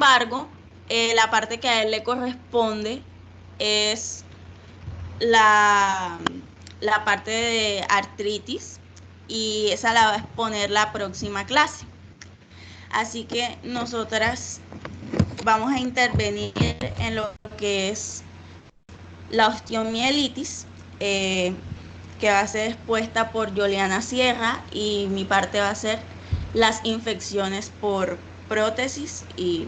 embargo, la parte que a él le corresponde es la parte de artritis, y esa la va a exponer la próxima clase. Así que nosotras vamos a intervenir en lo que es la osteomielitis, que va a ser expuesta por Yoliana Sierra, y mi parte va a ser las infecciones por prótesis y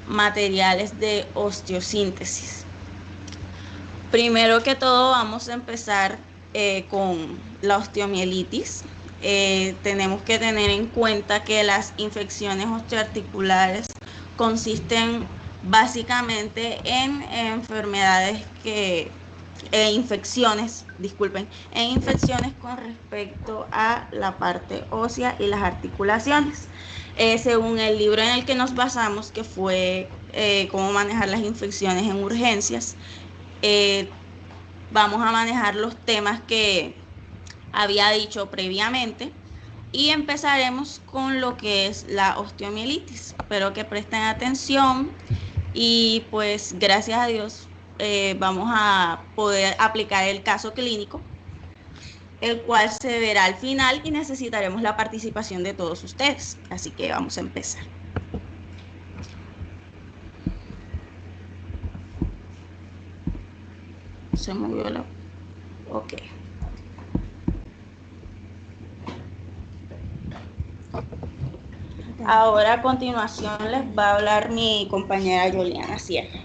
materiales de osteosíntesis. Primero que todo vamos a empezar con la osteomielitis. Tenemos que tener en cuenta que las infecciones osteoarticulares consisten básicamente en infecciones con respecto a la parte ósea y las articulaciones. Según el libro en el que nos basamos, que fue cómo manejar las infecciones en urgencias, vamos a manejar los temas que había dicho previamente, y empezaremos con lo que es la osteomielitis. Espero que presten atención y pues gracias a Dios vamos a poder aplicar el caso clínico, el cual se verá al final, y necesitaremos la participación de todos ustedes. Así que vamos a empezar. Se movió la... Ok. Ahora a continuación les va a hablar mi compañera Yoliana Sierra.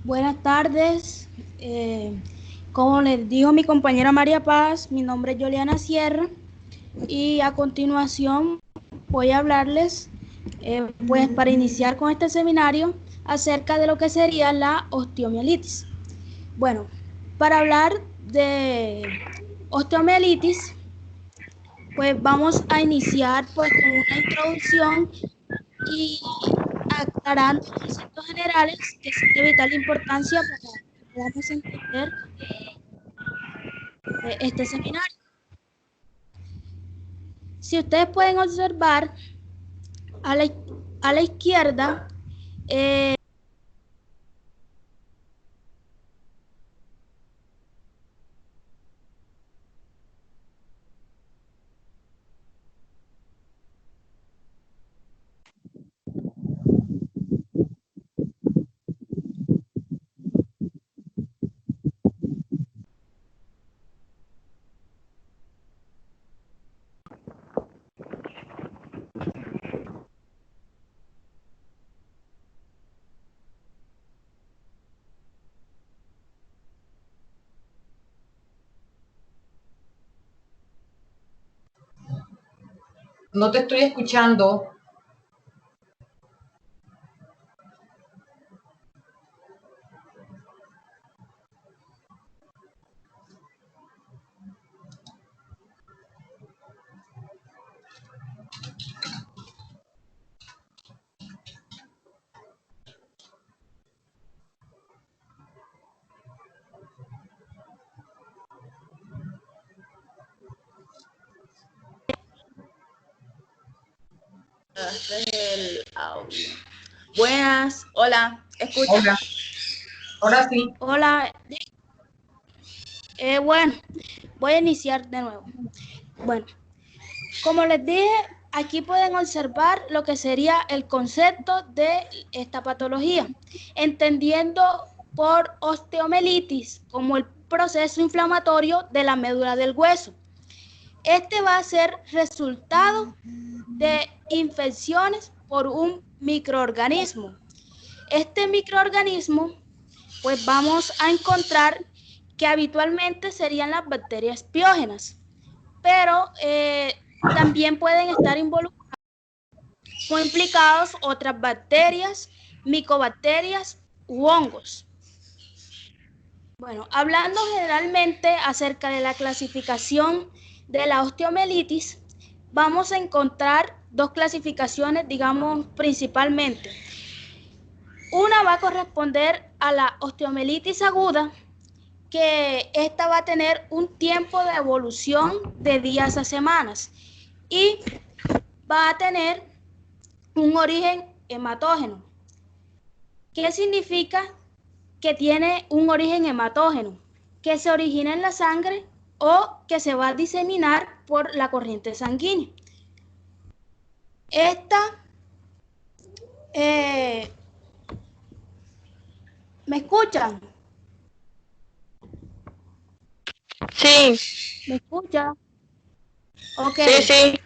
Buenas tardes. Como les dijo mi compañera María Paz, mi nombre es Yoliana Sierra, y a continuación voy a hablarles, pues para iniciar con este seminario, acerca de lo que sería la osteomielitis. Bueno, para hablar de osteomielitis, pues vamos a iniciar pues con una introducción y aclarando conceptos generales que son de vital importancia para que podamos entender este seminario. Si ustedes pueden observar a la izquierda, No te estoy escuchando. El audio. Buenas, hola, ¿escucha? Hola. Ahora sí. Hola. Bueno, voy a iniciar de nuevo. Bueno, como les dije, aquí pueden observar lo que sería el concepto de esta patología, entendiendo por osteomielitis como el proceso inflamatorio de la médula del hueso. Este va a ser resultado de infecciones por un microorganismo. Este microorganismo, pues vamos a encontrar que habitualmente serían las bacterias piógenas, pero también pueden estar involucrados o implicados otras bacterias, micobacterias u hongos. Bueno, hablando generalmente acerca de la clasificación de la osteomielitis, vamos a encontrar dos clasificaciones, digamos, principalmente. Una va a corresponder a la osteomielitis aguda, que esta va a tener un tiempo de evolución de días a semanas, y va a tener un origen hematógeno. ¿Qué significa que tiene un origen hematógeno? Que se origina en la sangre o que se va a diseminar por la corriente sanguínea. ¿Me escuchan? Sí, ¿Me escuchan? Ok. sí.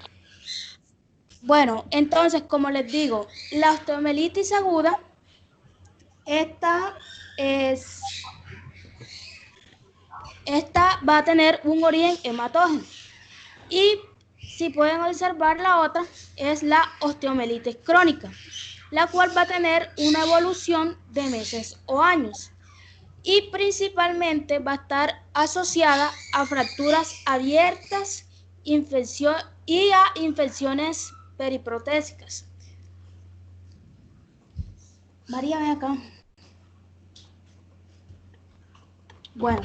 Bueno, entonces, como les digo, la osteomielitis aguda, esta va a tener un origen hematógeno. Y si pueden observar, la otra es la osteomielitis crónica, la cual va a tener una evolución de meses o años. Y principalmente va a estar asociada a fracturas abiertas y a infecciones periprotésicas. María, ven acá. Bueno,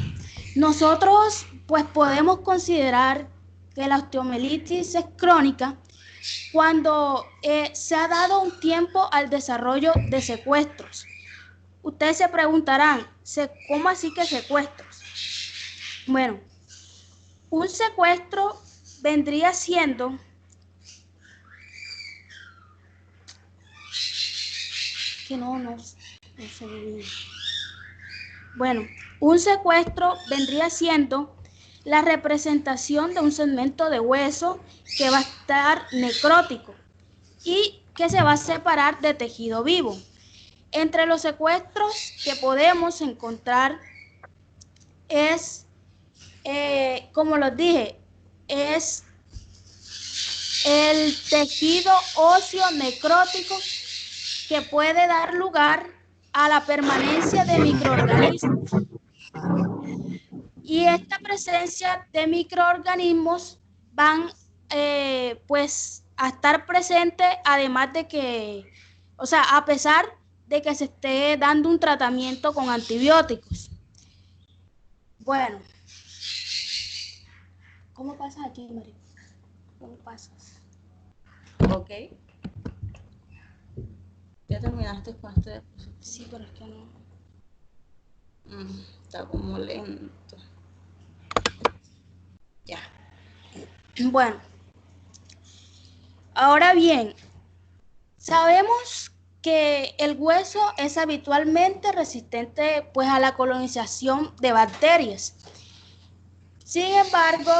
nosotros pues podemos considerar que la osteomielitis es crónica cuando se ha dado un tiempo al desarrollo de secuestros. Ustedes se preguntarán, ¿cómo así que secuestros? Bueno, un secuestro vendría siendo que no se ve bien. Bueno, un secuestro vendría siendo la representación de un segmento de hueso que va a estar necrótico y que se va a separar de tejido vivo. Entre los secuestros que podemos encontrar es, como les dije, es el tejido óseo necrótico que puede dar lugar a la permanencia de microorganismos. Y esta presencia de microorganismos van pues a estar presentes, además de que, o sea, a pesar de que se esté dando un tratamiento con antibióticos. Bueno, ¿cómo pasas aquí, María? ¿Cómo pasas? Ok. ¿Ya terminaste con este diapositivo? Sí, pero es que no. Está como lento. Ya. Bueno, ahora bien, sabemos que el hueso es habitualmente resistente pues a la colonización de bacterias. Sin embargo,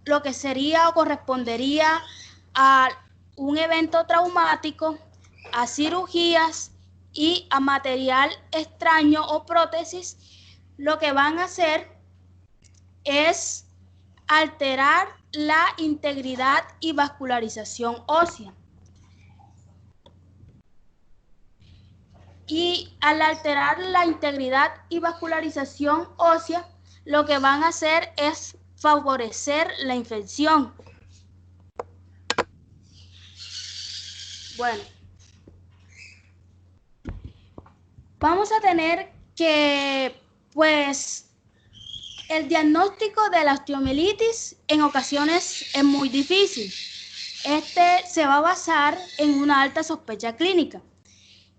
lo que sería o correspondería a un evento traumático, a cirugías y a material extraño o prótesis, lo que van a hacer es alterar la integridad y vascularización ósea. Y al alterar la integridad y vascularización ósea, lo que van a hacer es favorecer la infección. Bueno, vamos a tener que, pues, el diagnóstico de la osteomielitis en ocasiones es muy difícil. Este se va a basar en una alta sospecha clínica.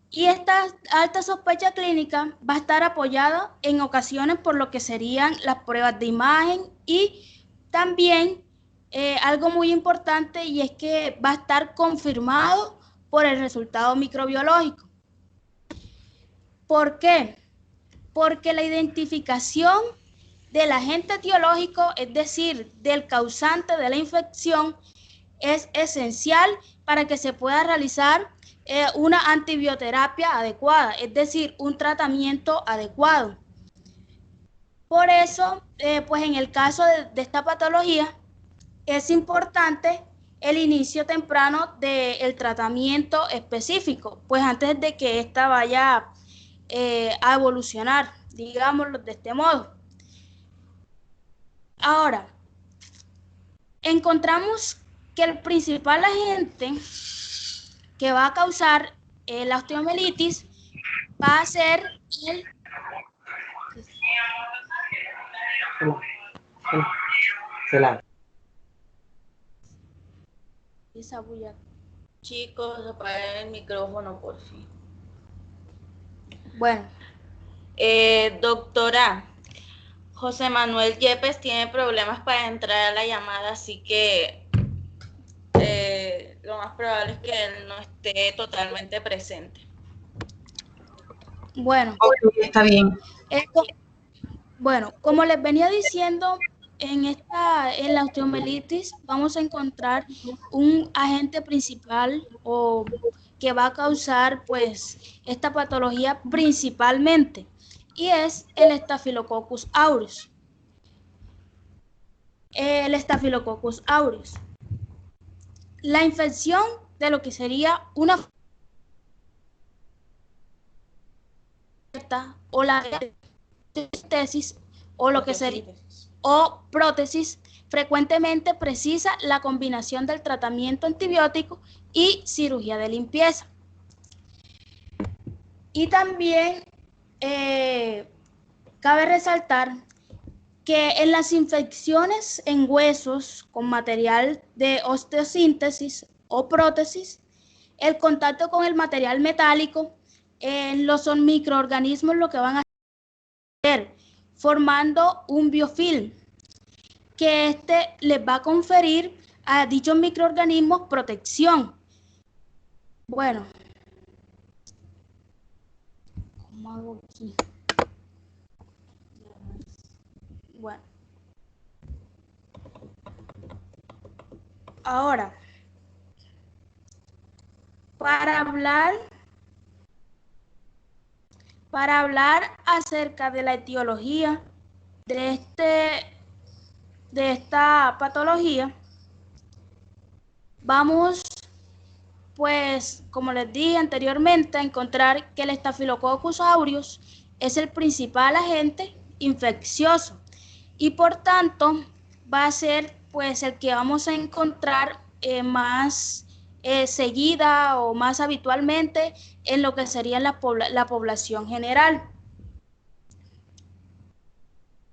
Y esta alta sospecha clínica va a estar apoyada en ocasiones por lo que serían las pruebas de imagen y también algo muy importante, y es que va a estar confirmado por el resultado microbiológico. ¿Por qué? Porque la identificación del agente etiológico, es decir, del causante de la infección, es esencial para que se pueda realizar una antibioterapia adecuada, es decir, un tratamiento adecuado. Por eso, pues en el caso de esta patología, es importante el inicio temprano del tratamiento específico, pues antes de que ésta vaya a evolucionar, digámoslo de este modo. Ahora, encontramos que el principal agente que va a causar la osteomielitis va a ser el... Celar. Esa bulla. Chicos, apaguen el micrófono, por fin. Bueno, Doctora, José Manuel Yepes tiene problemas para entrar a la llamada, así que lo más probable es que él no esté totalmente presente. bueno, Ok, está bien. bueno, como les venía diciendo, en la osteomelitis vamos a encontrar un agente principal o que va a causar pues esta patología principalmente y es el Staphylococcus aureus. El Staphylococcus aureus. La infección de lo que sería una o la tesis o lo que sería o prótesis frecuentemente precisa la combinación del tratamiento antibiótico y cirugía de limpieza. Y también cabe resaltar que en las infecciones en huesos con material de osteosíntesis o prótesis, el contacto con el material metálico los microorganismos lo que van a hacer formando un biofilm que les va a conferir a dichos microorganismos protección. Bueno, ¿cómo hago aquí? Bueno. Ahora, para hablar acerca de la etiología de esta patología, vamos, pues, como les dije anteriormente, a encontrar que el Staphylococcus aureus es el principal agente infeccioso y por tanto va a ser pues el que vamos a encontrar más seguida o más habitualmente en lo que sería la población general.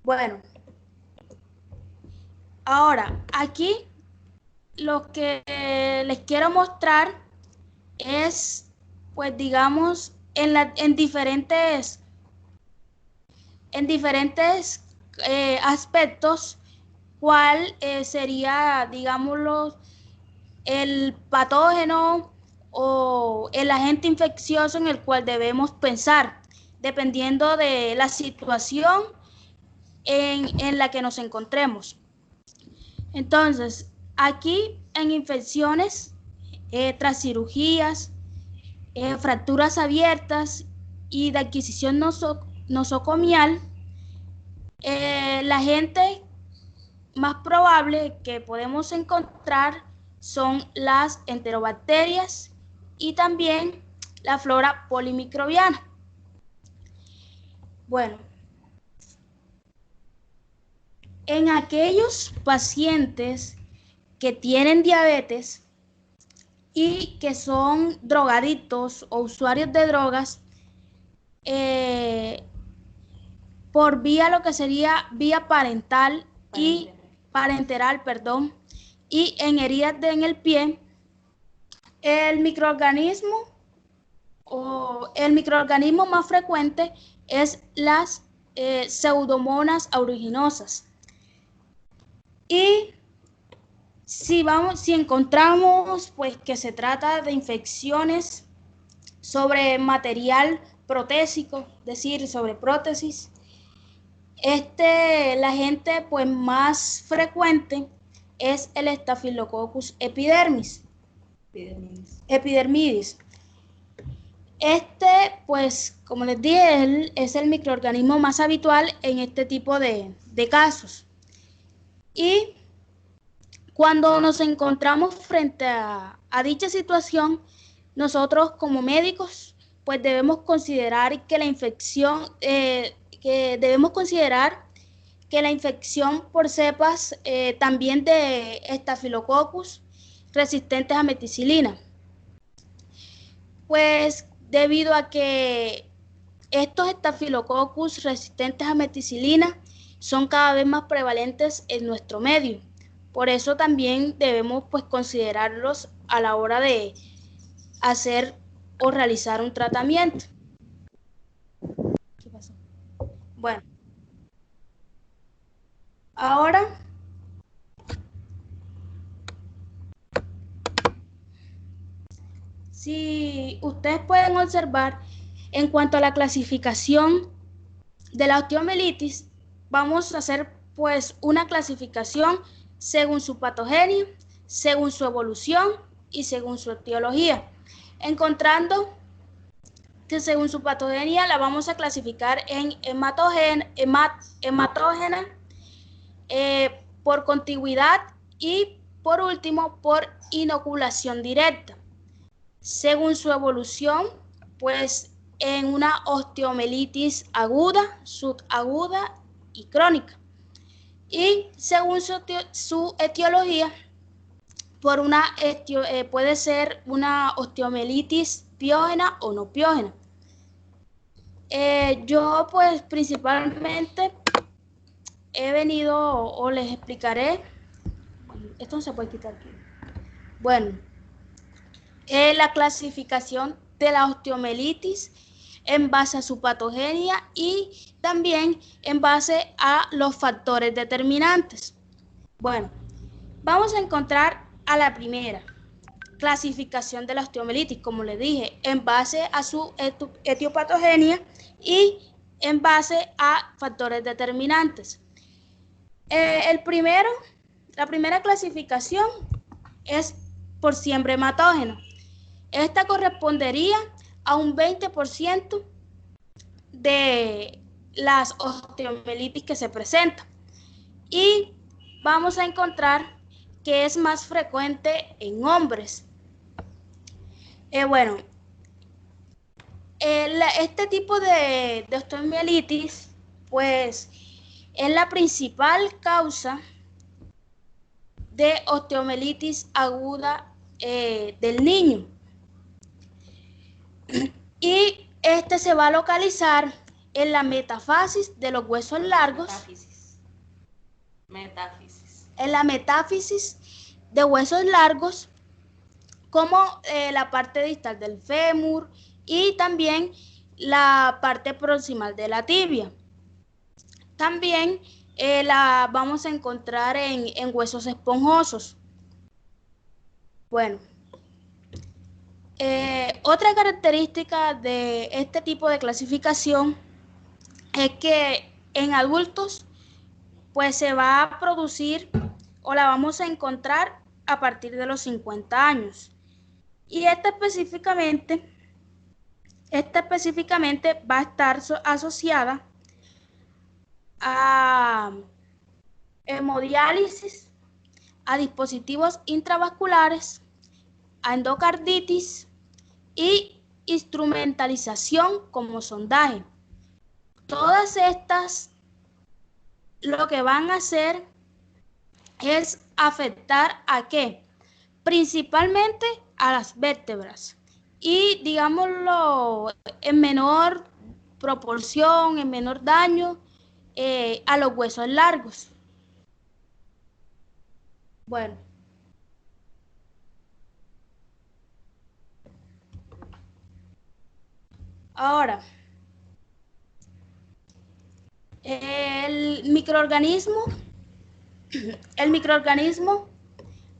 Bueno, ahora aquí lo que les quiero mostrar es, pues digamos, en diferentes aspectos, cuál sería, digámoslo, el patógeno o el agente infeccioso en el cual debemos pensar, dependiendo de la situación en la que nos encontremos. Entonces, aquí en infecciones, tras cirugías, fracturas abiertas y de adquisición nosocomial, la gente más probable que podemos encontrar son las enterobacterias y también la flora polimicrobiana. Bueno, en aquellos pacientes que tienen diabetes y que son drogadictos o usuarios de drogas, por vía lo que sería vía parenteral, y en heridas en el pie, el microorganismo más frecuente es las pseudomonas aeruginosas. Y si encontramos pues que se trata de infecciones sobre material protésico, es decir, sobre prótesis, la gente pues más frecuente es el Staphylococcus epidermidis. Pues, como les dije, es el microorganismo más habitual en este tipo de casos. Y cuando nos encontramos frente a dicha situación, nosotros como médicos, pues debemos considerar que la infección por cepas también de Staphylococcus resistentes a meticilina. Pues debido a que estos Staphylococcus resistentes a meticilina son cada vez más prevalentes en nuestro medio. Por eso también debemos pues considerarlos a la hora de hacer o realizar un tratamiento. ¿Qué pasó? Bueno, ahora si ustedes pueden observar en cuanto a la clasificación de la osteomielitis, vamos a hacer pues una clasificación según su patogenia, según su evolución y según su etiología, encontrando que según su patogenia la vamos a clasificar en hematógena, por contigüidad y por último por inoculación directa. Según su evolución, pues en una osteomielitis aguda, subaguda y crónica. Y según su etiología, puede ser una osteomielitis piógena o no piógena. Yo pues principalmente he venido o les explicaré. Esto no se puede quitar aquí. Bueno, la clasificación de la osteomielitis en base a su patogenia y también en base a los factores determinantes. Bueno, vamos a encontrar a la primera clasificación de la osteomielitis, como les dije, en base a su etiopatogenia y en base a factores determinantes. La primera clasificación es por siempre hematógeno. Esta correspondería a un 20% de las osteomielitis que se presentan. Y vamos a encontrar que es más frecuente en hombres. Este tipo de osteomielitis, pues, es la principal causa de osteomielitis aguda del niño. Y este se va a localizar en la metáfisis de los huesos largos. En la metáfisis de huesos largos, como la parte distal del fémur y también la parte proximal de la tibia. También la vamos a encontrar en huesos esponjosos. Bueno, otra característica de este tipo de clasificación es que en adultos pues se va a producir o la vamos a encontrar a partir de los 50 años. Y esta específicamente va a estar asociada a hemodiálisis, a dispositivos intravasculares, a endocarditis y instrumentalización como sondaje. Todas estas lo que van a hacer es afectar ¿a qué? Principalmente a las vértebras y digámoslo en menor proporción, en menor daño a los huesos largos. Bueno. Ahora, el microorganismo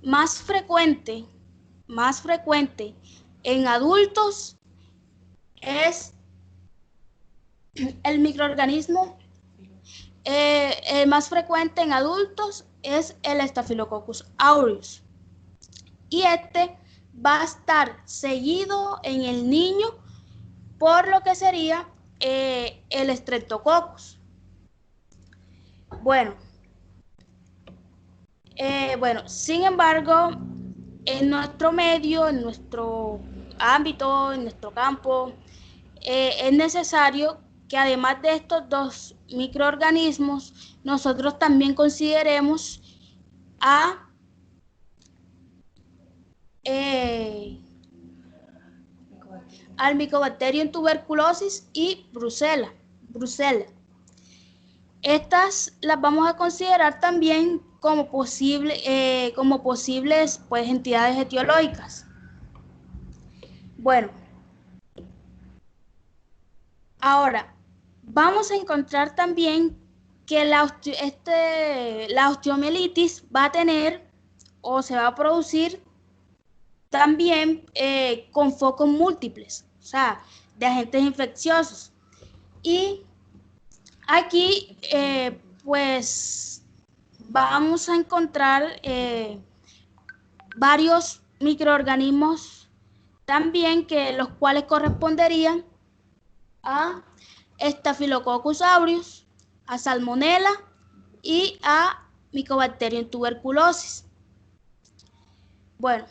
más frecuente en adultos es el Staphylococcus aureus, y este va a estar seguido en el niño por lo que sería el Streptococcus. Bueno, sin embargo, en nuestro medio, en nuestro ámbito, en nuestro campo, es necesario que además de estos dos microorganismos, nosotros también consideremos al Mycobacterium tuberculosis y Brucella. Estas las vamos a considerar también como posibles pues, entidades etiológicas. Bueno, ahora vamos a encontrar también que la osteomielitis va a tener o se va a producir también con focos múltiples, o sea, de agentes infecciosos. Y aquí, pues, vamos a encontrar varios microorganismos también los cuales corresponderían a Staphylococcus aureus, a Salmonella y a Mycobacterium tuberculosis. Bueno,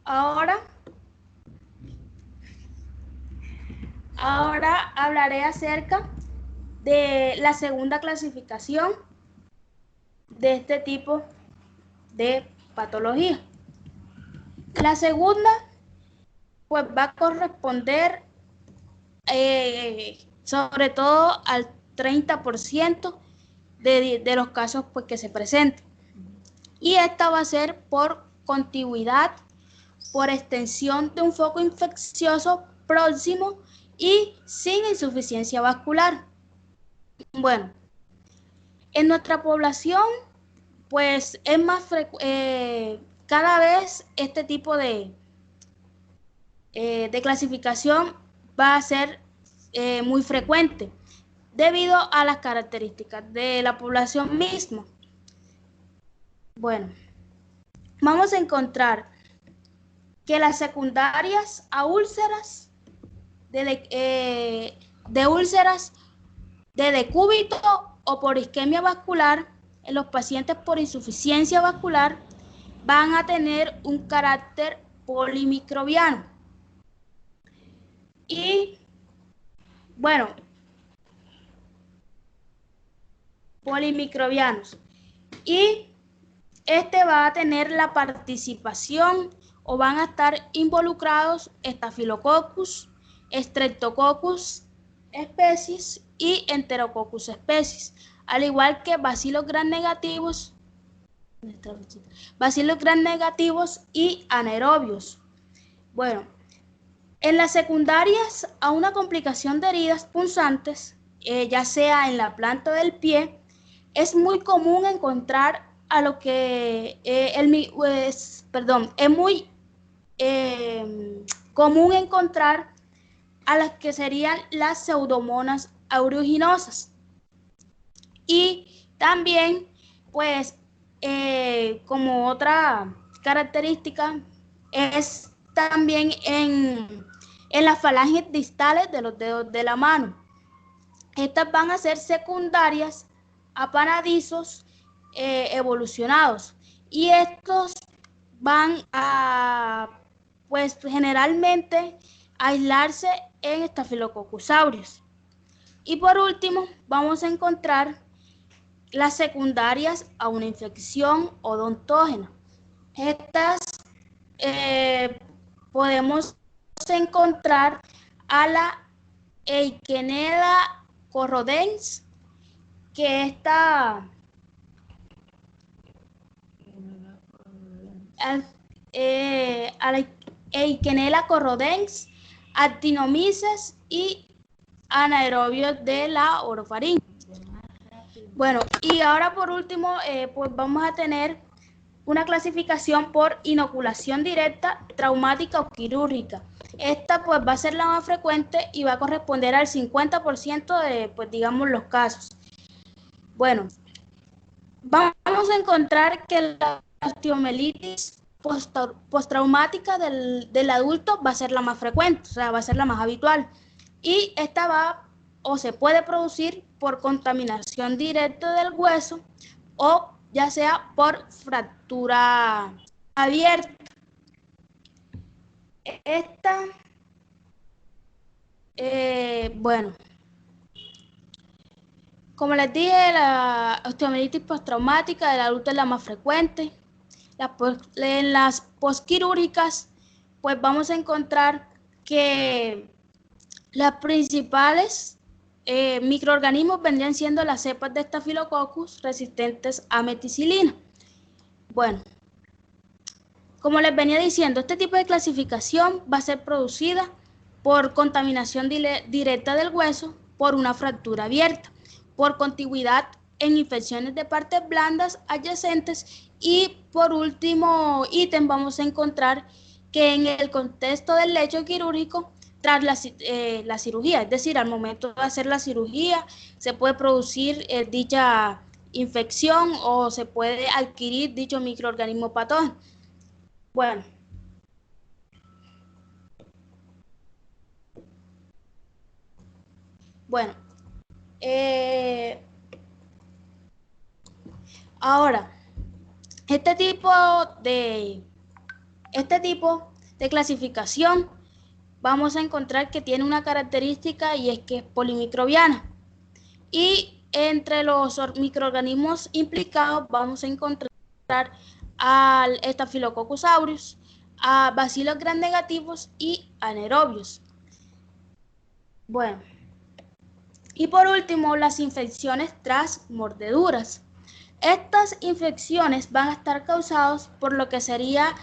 ahora hablaré acerca de la segunda clasificación de este tipo de patología. La segunda, pues va a corresponder sobre todo al 30% de los casos pues, que se presenten. Y esta va a ser por contigüidad, por extensión de un foco infeccioso próximo y sin insuficiencia vascular. Bueno, en nuestra población, pues es más cada vez este tipo de clasificación va a ser muy frecuente debido a las características de la población misma. Bueno, vamos a encontrar que las secundarias a úlceras de úlceras de decúbito o por isquemia vascular en los pacientes por insuficiencia vascular van a tener un carácter polimicrobiano. Y bueno, polimicrobianos. Y este va a tener la participación o van a estar involucrados Staphylococcus, Streptococcus especies y Enterococcus especies, al igual que bacilos gram negativos y anaerobios. Bueno, en las secundarias a una complicación de heridas punzantes, ya sea en la planta del pie, es muy común encontrar a lo que es muy común encontrar a las que serían las pseudomonas aeruginosa. Y también, pues, como otra característica, es también en las falanges distales de los dedos de la mano. Estas van a ser secundarias a paradizos evolucionados. Y estos van a, pues, generalmente aislarse en Staphylococcus aureus. Y por último, vamos a encontrar las secundarias a una infección odontógena. Estas podemos encontrar a la Eikenella corrodens, que está a la Eikenella corrodens, actinomyces y anaerobios de la orofaringe. Bueno, y ahora por último, pues vamos a tener una clasificación por inoculación directa, traumática o quirúrgica. Esta pues va a ser la más frecuente y va a corresponder al 50% de, pues digamos, los casos. Bueno, vamos a encontrar que la osteomielitis postraumática del adulto va a ser la más frecuente, o sea, va a ser la más habitual. Y esta va o se puede producir por contaminación directa del hueso o ya sea por fractura abierta. Esta, bueno, como les dije, la osteomielitis postraumática del adulto es la más frecuente. En las posquirúrgicas, pues vamos a encontrar que las principales microorganismos vendrían siendo las cepas de Staphylococcus resistentes a meticilina. Bueno, como les venía diciendo, este tipo de clasificación va a ser producida por contaminación directa del hueso, por una fractura abierta, por contigüidad en infecciones de partes blandas adyacentes y por último ítem vamos a encontrar que en el contexto del lecho quirúrgico tras la cirugía, es decir, al momento de hacer la cirugía se puede producir dicha infección o se puede adquirir dicho microorganismo patógeno. Bueno, ahora, este tipo de clasificación vamos a encontrar que tiene una característica y es que es polimicrobiana. Y entre los microorganismos implicados vamos a encontrar al Staphylococcus aureus, a bacilos gram negativos y anaerobios. Bueno, y por último, las infecciones tras mordeduras. Estas infecciones van a estar causadas por lo que sería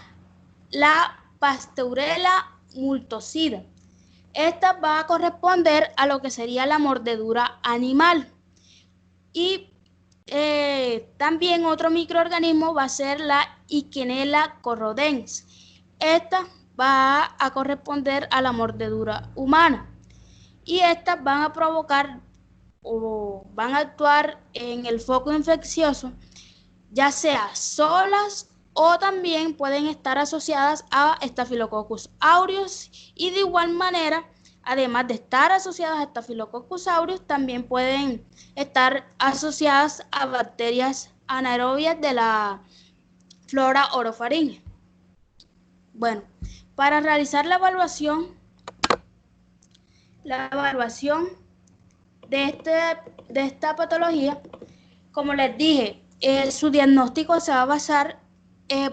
la Pasteurella multocida. Esta va a corresponder a lo que sería la mordedura animal. Y también otro microorganismo va a ser la Iquenella corrodens. Esta va a corresponder a la mordedura humana. Y estas van a provocar o van a actuar en el foco infeccioso, ya sea solas o también pueden estar asociadas a Staphylococcus aureus y de igual manera, además de estar asociadas a Staphylococcus aureus, también pueden estar asociadas a bacterias anaerobias de la flora orofaringe. Bueno, para realizar la evaluación de esta patología, como les dije, su diagnóstico se va a basar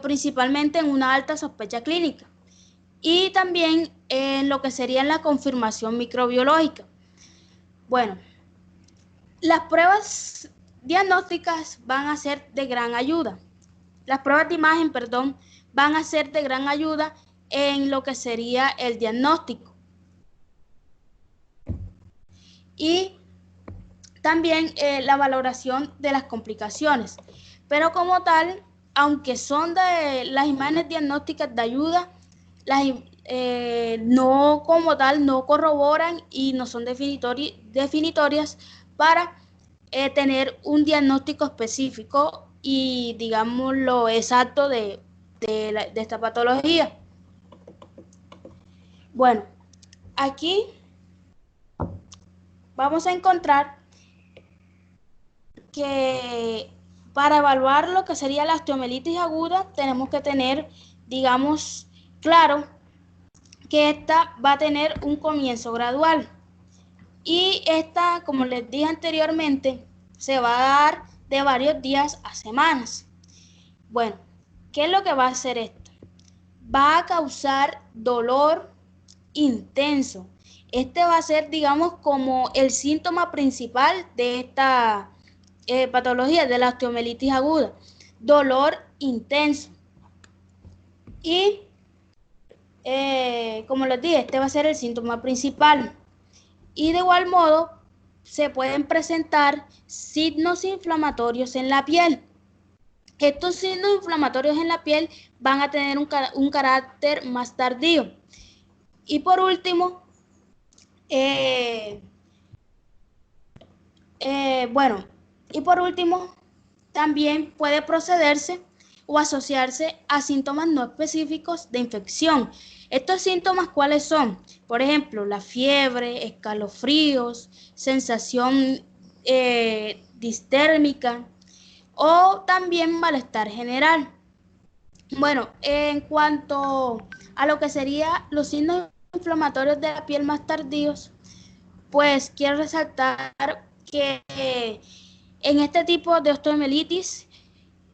principalmente en una alta sospecha clínica y también en lo que sería la confirmación microbiológica. Bueno, las pruebas diagnósticas van a ser de gran ayuda. Las pruebas de imagen, van a ser de gran ayuda en lo que sería el diagnóstico. Y también la valoración de las complicaciones. Pero como tal, aunque son de las imágenes diagnósticas de ayuda, no como tal no corroboran y no son definitorias para tener un diagnóstico específico y digamos lo exacto de esta patología. Bueno, aquí vamos a encontrar que para evaluar lo que sería la osteomielitis aguda tenemos que tener, digamos, claro que esta va a tener un comienzo gradual y esta, como les dije anteriormente, se va a dar de varios días a semanas. Bueno, ¿qué es lo que va a hacer esto? Va a causar dolor intenso. Este va a ser, digamos, como el síntoma principal de esta patología de la osteomielitis aguda, dolor intenso. Y como les dije, este va a ser el síntoma principal. Y de igual modo, se pueden presentar signos inflamatorios en la piel. Estos signos inflamatorios en la piel van a tener un carácter más tardío. Y por último, también puede procederse o asociarse a síntomas no específicos de infección. ¿Estos síntomas cuáles son? Por ejemplo, la fiebre, escalofríos, sensación distérmica o también malestar general. Bueno, en cuanto a lo que serían los signos inflamatorios de la piel más tardíos, pues quiero resaltar que en este tipo de osteomielitis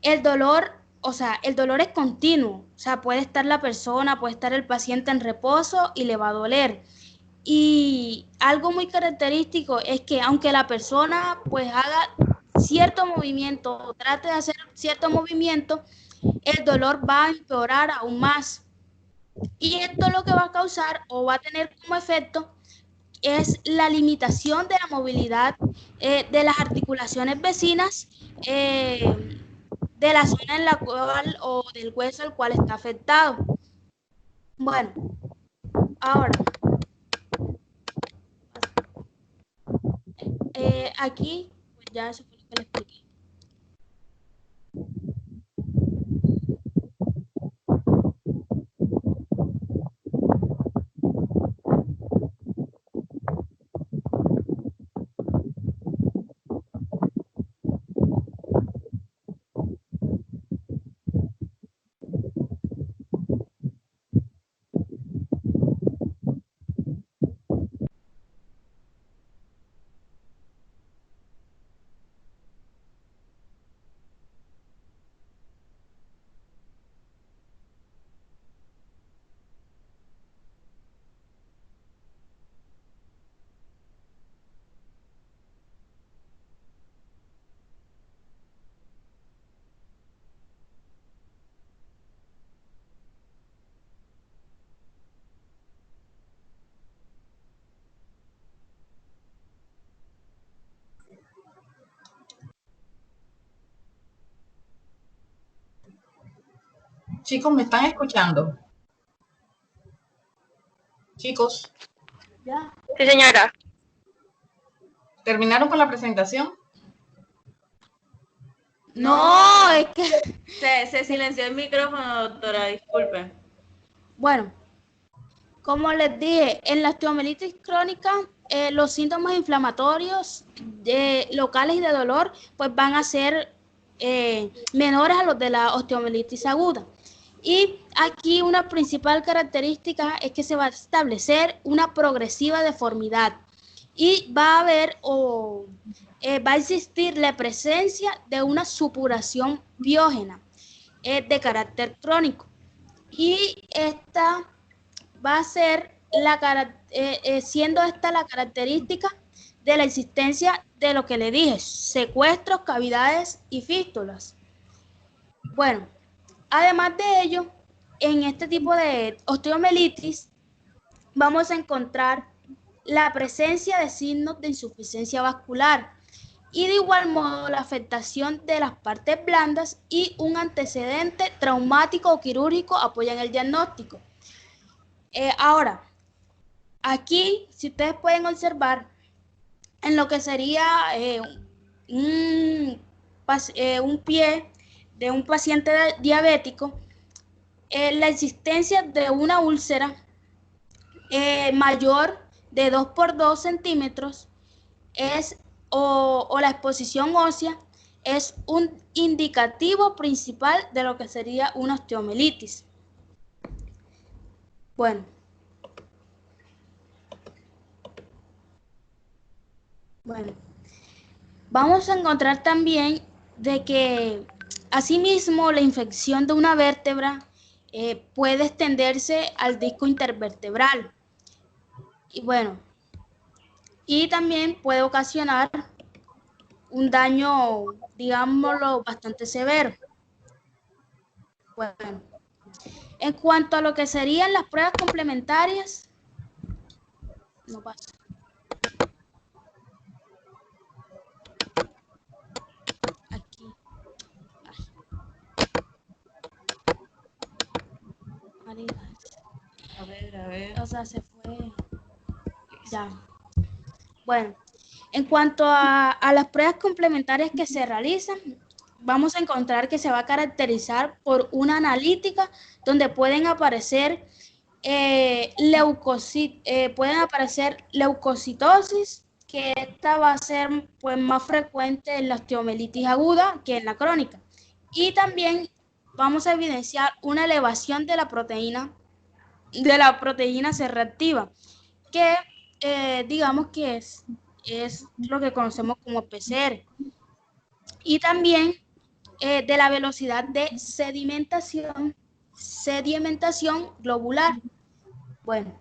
el dolor es continuo, o sea, puede estar la persona, puede estar el paciente en reposo y le va a doler. Y algo muy característico es que aunque la persona pues haga cierto movimiento o trate de hacer cierto movimiento, el dolor va a empeorar aún más. Y esto lo que va a causar o va a tener como efecto es la limitación de la movilidad de las articulaciones vecinas de la zona en la cual o del hueso al cual está afectado. Bueno, ahora, aquí, pues ya eso fue lo que le expliqué. Chicos, ¿me están escuchando? Chicos, Ya. Sí, señora. ¿terminaron con la presentación? No, es que, Se silenció el micrófono, doctora, disculpe. bueno, como les dije, en la osteomielitis crónica, los síntomas inflamatorios locales y de dolor, pues van a ser menores a los de la osteomielitis aguda. Y aquí una principal característica es que se va a establecer una progresiva deformidad y va a haber o va a existir la presencia de una supuración biógena de carácter crónico. Y esta va a ser siendo esta la característica de la existencia de lo que le dije, secuestros, cavidades y fístulas. Bueno, además de ello, en este tipo de osteomielitis vamos a encontrar la presencia de signos de insuficiencia vascular y de igual modo la afectación de las partes blandas y un antecedente traumático o quirúrgico apoyan el diagnóstico. Ahora, aquí, si ustedes pueden observar, en lo que sería un pie de un paciente diabético, la existencia de una úlcera mayor de 2 por 2 centímetros es, o la exposición ósea es un indicativo principal de lo que sería una osteomielitis. Bueno. Bueno, vamos a encontrar también de que asimismo la infección de una vértebra puede extenderse al disco intervertebral. Y bueno, y también puede ocasionar un daño, digámoslo, bastante severo. Bueno, en cuanto a lo que serían las pruebas complementarias, no pasa. Aquí. A ver. O sea, se fue. Ya. Bueno, en cuanto a las pruebas complementarias que se realizan, vamos a encontrar que se va a caracterizar por una analítica donde pueden aparecer leucocitosis, que esta va a ser pues más frecuente en la osteomielitis aguda que en la crónica. Y también vamos a evidenciar una elevación de la proteína C reactiva, que digamos que es lo que conocemos como PCR. Y también de la velocidad de sedimentación globular. Bueno,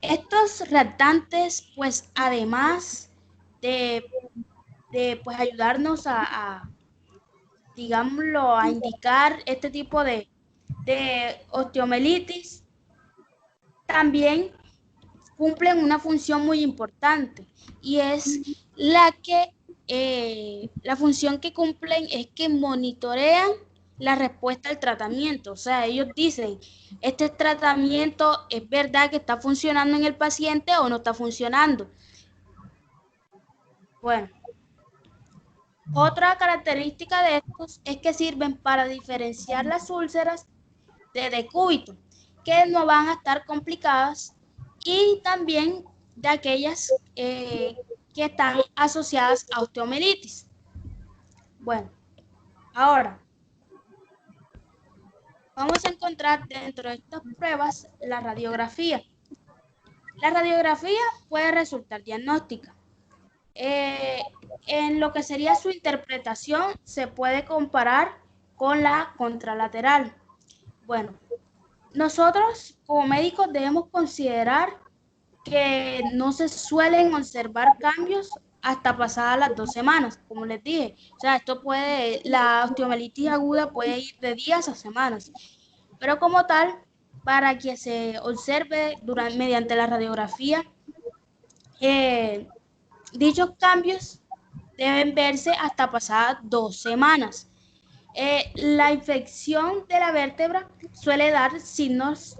Estos reactantes, pues además de, pues, ayudarnos digámoslo, a indicar este tipo de osteomielitis, también cumplen una función muy importante y es la función que cumplen es que monitorean la respuesta al tratamiento. O sea, ellos dicen, este tratamiento es verdad que está funcionando en el paciente o no está funcionando. Bueno, otra característica de estos es que sirven para diferenciar las úlceras de decúbito, que no van a estar complicadas, y también de aquellas que están asociadas a osteomielitis. Bueno, ahora vamos a encontrar dentro de estas pruebas la radiografía. La radiografía puede resultar diagnóstica. En lo que sería su interpretación se puede comparar con la contralateral. Bueno, nosotros como médicos debemos considerar que no se suelen observar cambios hasta pasadas las 2 semanas, como les dije. O sea, la osteomielitis aguda puede ir de días a semanas, pero como tal, para que se observe mediante la radiografía, eh, dichos cambios deben verse hasta pasadas 2 semanas. La infección de la vértebra suele dar signos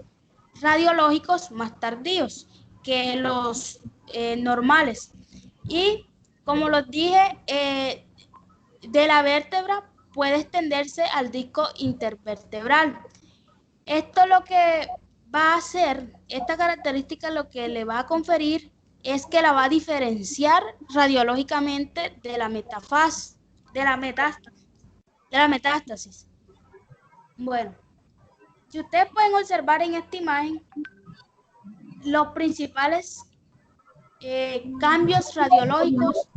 radiológicos más tardíos que los normales. Y como los dije, de la vértebra puede extenderse al disco intervertebral. Esto lo que va a hacer, esta característica lo que le va a conferir es que la va a diferenciar radiológicamente de la metástasis. Bueno, si ustedes pueden observar en esta imagen, los principales cambios radiológicos,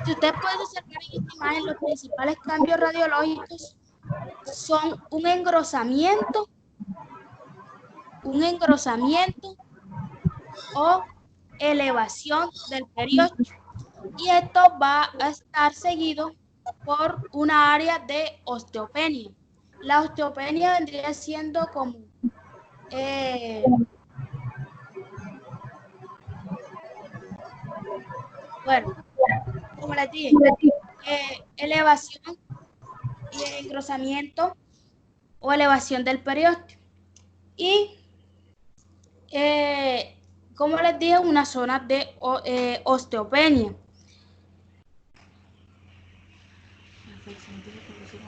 si ustedes pueden observar en esta imagen, los principales cambios radiológicos son un engrosamiento o elevación del periósteo, y esto va a estar seguido por una área de osteopenia. La osteopenia vendría siendo como bueno, como les dije, elevación y engrosamiento o elevación del periósteo. Y, como les dije, una zona de osteopenia.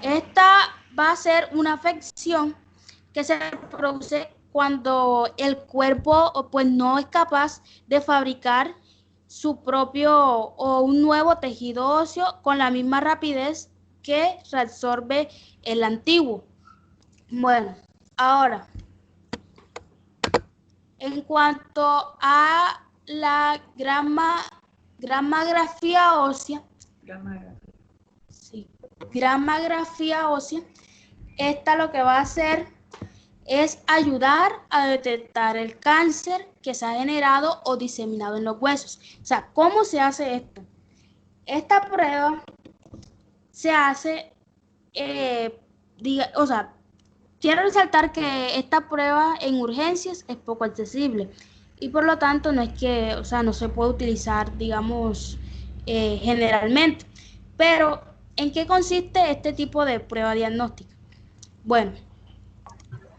Esta va a ser una afección que se produce cuando el cuerpo pues no es capaz de fabricar su propio o un nuevo tejido óseo con la misma rapidez que reabsorbe el antiguo. Bueno, ahora, en cuanto a la gramografía ósea, esta lo que va a hacer es ayudar a detectar el cáncer que se ha generado o diseminado en los huesos. O sea, ¿cómo se hace esto? Esta prueba se hace, quiero resaltar que esta prueba en urgencias es poco accesible y por lo tanto no es que, no se puede utilizar, digamos, generalmente. Pero, ¿en qué consiste este tipo de prueba diagnóstica? Bueno,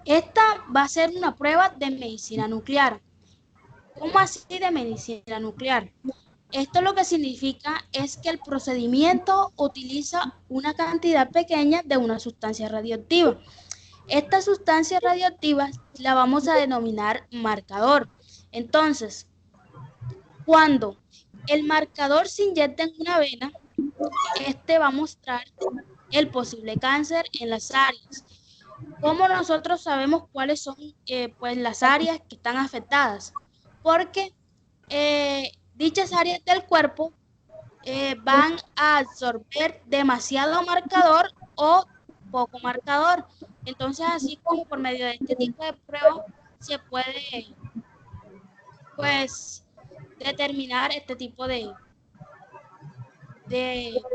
esta va a ser una prueba de medicina nuclear. ¿Cómo así de medicina nuclear? Esto lo que significa es que el procedimiento utiliza una cantidad pequeña de una sustancia radioactiva. Esta sustancia radioactiva la vamos a denominar marcador. Entonces, cuando el marcador se inyecta en una vena, este va a mostrar el posible cáncer en las áreas. ¿Cómo nosotros sabemos cuáles son pues las áreas que están afectadas? Porque dichas áreas del cuerpo van a absorber demasiado marcador o poco marcador. Entonces, así como por medio de este tipo de pruebas se puede pues determinar este tipo de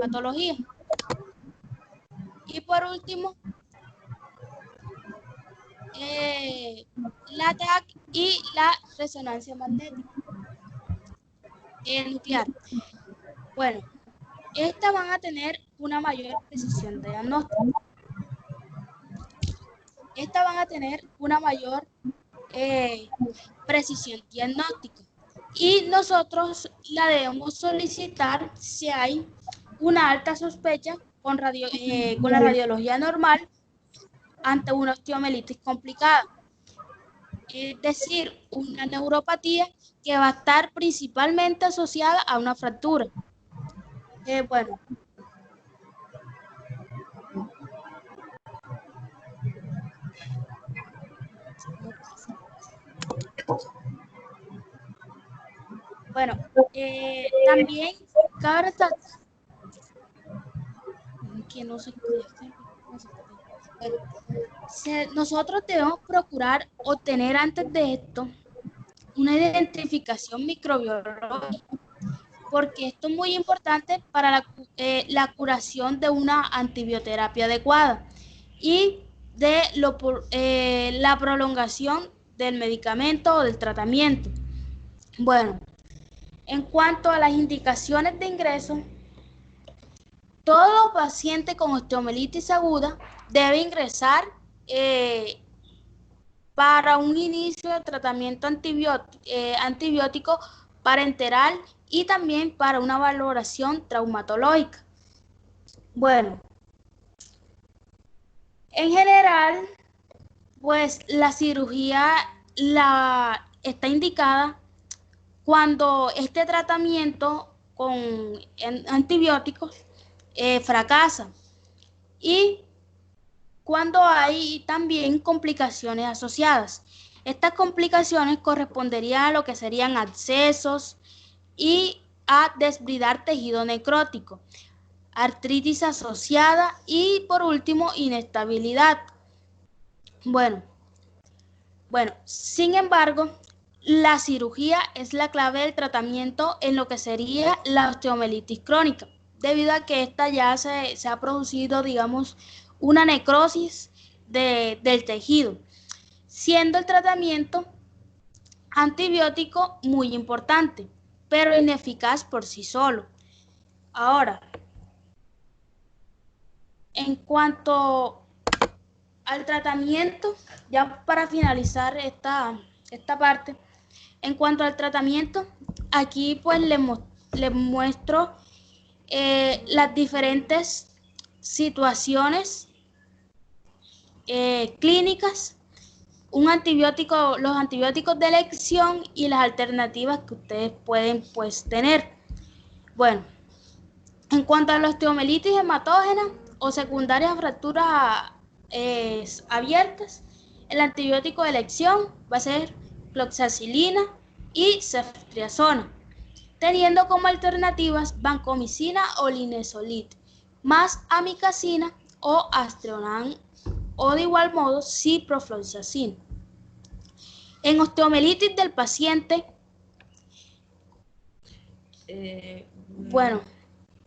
patología. Y por último, la TAC y la resonancia magnética nuclear. Bueno, estas van a tener una mayor precisión de diagnóstico. Estas van a tener una mayor precisión diagnóstica. Y nosotros la debemos solicitar si hay una alta sospecha con la radiología normal ante una osteomielitis complicada. Es decir, una neuropatía que va a estar principalmente asociada a una fractura. Bueno. Bueno, también cabe resaltar que no se bueno, nosotros debemos procurar obtener antes de esto una identificación microbiológica, porque esto es muy importante para la curación de una antibioterapia adecuada y de la prolongación del medicamento o del tratamiento. Bueno, en cuanto a las indicaciones de ingreso, todo paciente con osteomielitis aguda debe ingresar para un inicio de tratamiento antibiótico parenteral y también para una valoración traumatológica. Bueno, en general, pues la cirugía está indicada cuando este tratamiento con antibióticos fracasa y cuando hay también complicaciones asociadas. Estas complicaciones corresponderían a lo que serían abscesos y a desbridar tejido necrótico, artritis asociada y por último inestabilidad. Bueno, sin embargo, la cirugía es la clave del tratamiento en lo que sería la osteomielitis crónica, debido a que esta ya se ha producido, digamos, una necrosis del tejido, siendo el tratamiento antibiótico muy importante, pero ineficaz por sí solo. Ahora, en cuanto al tratamiento, ya para finalizar esta parte, en cuanto al tratamiento, aquí pues les muestro las diferentes situaciones clínicas, los antibióticos de elección y las alternativas que ustedes pueden pues tener. Bueno, en cuanto a la osteomielitis hematógena o secundaria a fracturas abiertas, el antibiótico de elección va a ser cloxacilina y ceftriaxona, teniendo como alternativas vancomicina o linezolid, más amikacina o astreonam o de igual modo ciprofloxacin. En osteomielitis del paciente, bueno,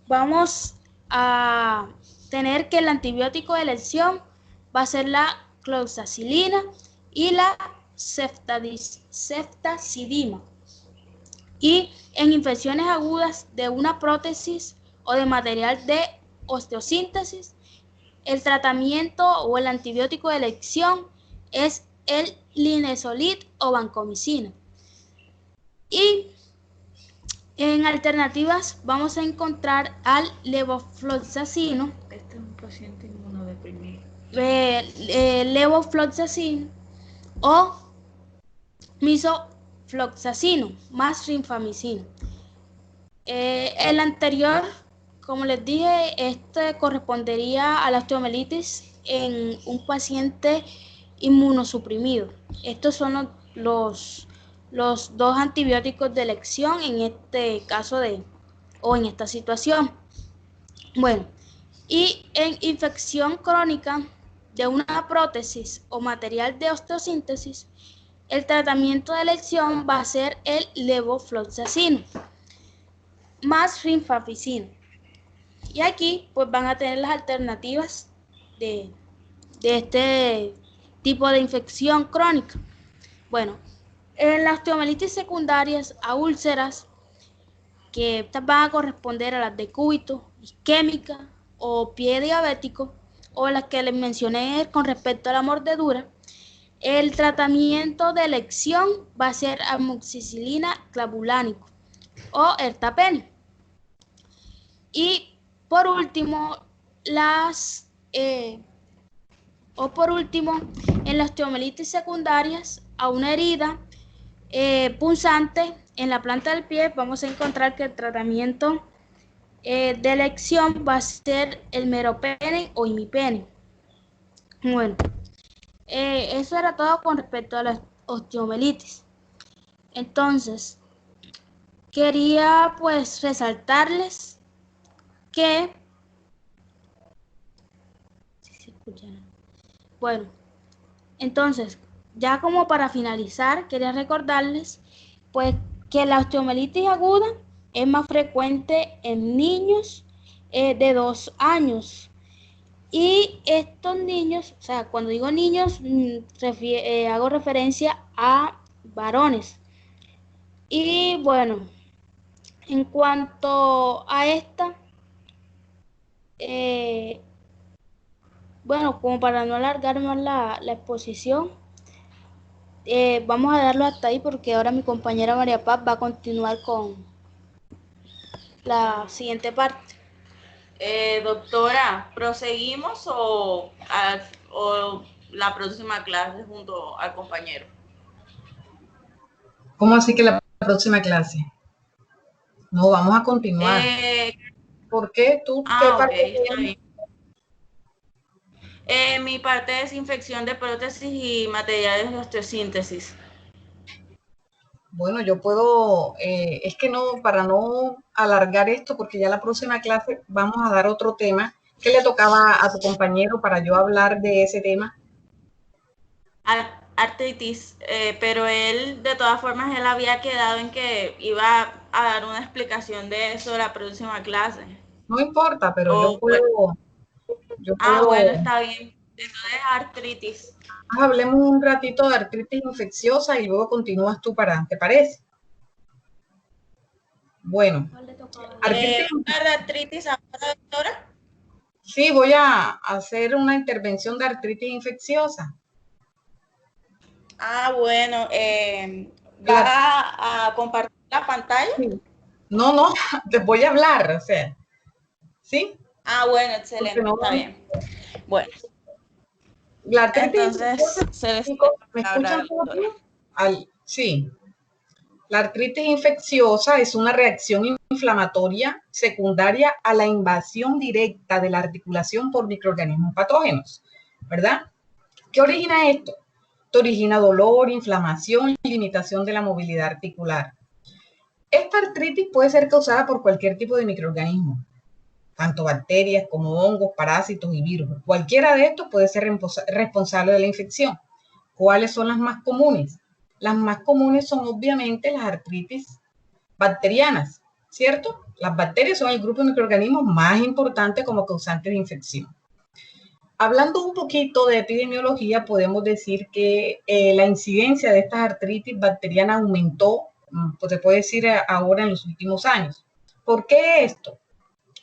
vamos a tener que el antibiótico de elección va a ser la cloxacilina y la ceftazidima. Y en infecciones agudas de una prótesis o de material de osteosíntesis, el tratamiento o el antibiótico de elección es el linezolid o vancomicina. Y en alternativas vamos a encontrar al levofloxacino. Este es un paciente inmunodeprimido. Levofloxacino o misofloxacino más rifampicina. El anterior, como les dije, este correspondería a la osteomielitis en un paciente inmunosuprimido. Estos son los dos antibióticos de elección en este caso o en esta situación. Bueno, y en infección crónica de una prótesis o material de osteosíntesis, el tratamiento de elección va a ser el levofloxacino más rifampicina. Y aquí pues van a tener las alternativas de este tipo de infección crónica. Bueno, en las osteomielitis secundarias a úlceras, que estas van a corresponder a las de cúbito, isquémica o pie diabético, o las que les mencioné con respecto a la mordedura, el tratamiento de elección va a ser amoxicilina clavulánico o ertapenem. Y por último, en las osteomielitis secundarias a una herida punzante en la planta del pie, vamos a encontrar que el tratamiento de elección va a ser el meropenem o imipenem. Bueno, eso era todo con respecto a la osteomielitis. Entonces, quería pues resaltarles que bueno, entonces, ya como para finalizar, quería recordarles pues que la osteomielitis aguda es más frecuente en niños de 2 años. Y estos niños, o sea, cuando digo niños, hago referencia a varones. Y bueno, en cuanto a esta, bueno, como para no alargar más la exposición, vamos a darlo hasta ahí porque ahora mi compañera María Paz va a continuar con la siguiente parte. Doctora, ¿proseguimos o la próxima clase junto al compañero? ¿Cómo así que la próxima clase? No, vamos a continuar. ¿Por qué? ¿Tú qué Ok, parte? está bien. Mi parte es infección de prótesis y materiales de osteosíntesis. Bueno, yo puedo, es que no, para no alargar esto, porque ya la próxima clase vamos a dar otro tema. ¿Qué le tocaba a tu compañero para yo hablar de ese tema? Artritis, pero él, de todas formas, él había quedado en que iba a dar una explicación de eso la próxima clase. No importa, pero yo Bueno. puedo. Bueno, está bien. Entonces, artritis. Hablemos un ratito de artritis infecciosa y luego continúas tú ¿te parece? Bueno, ¿Artritis ahora, doctora? Sí, voy a hacer una intervención de artritis infecciosa. Bueno, ¿va a compartir la pantalla? No, te voy a hablar, o sea, ¿sí? Bueno, excelente, está bien. Bueno. La artritis entonces, ¿me escuchan todos? Sí. La artritis infecciosa es una reacción inflamatoria secundaria a la invasión directa de la articulación por microorganismos patógenos, ¿verdad? ¿Qué origina esto? Esto origina dolor, inflamación y limitación de la movilidad articular. Esta artritis puede ser causada por cualquier tipo de microorganismo, tanto bacterias como hongos, parásitos y virus. Cualquiera de estos puede ser responsable de la infección. ¿Cuáles son las más comunes? Las más comunes son obviamente las artritis bacterianas, ¿cierto? Las bacterias son el grupo de microorganismos más importante como causante de infección. Hablando un poquito de epidemiología, podemos decir que la incidencia de estas artritis bacterianas aumentó, pues se puede decir ahora en los últimos años. ¿Por qué esto?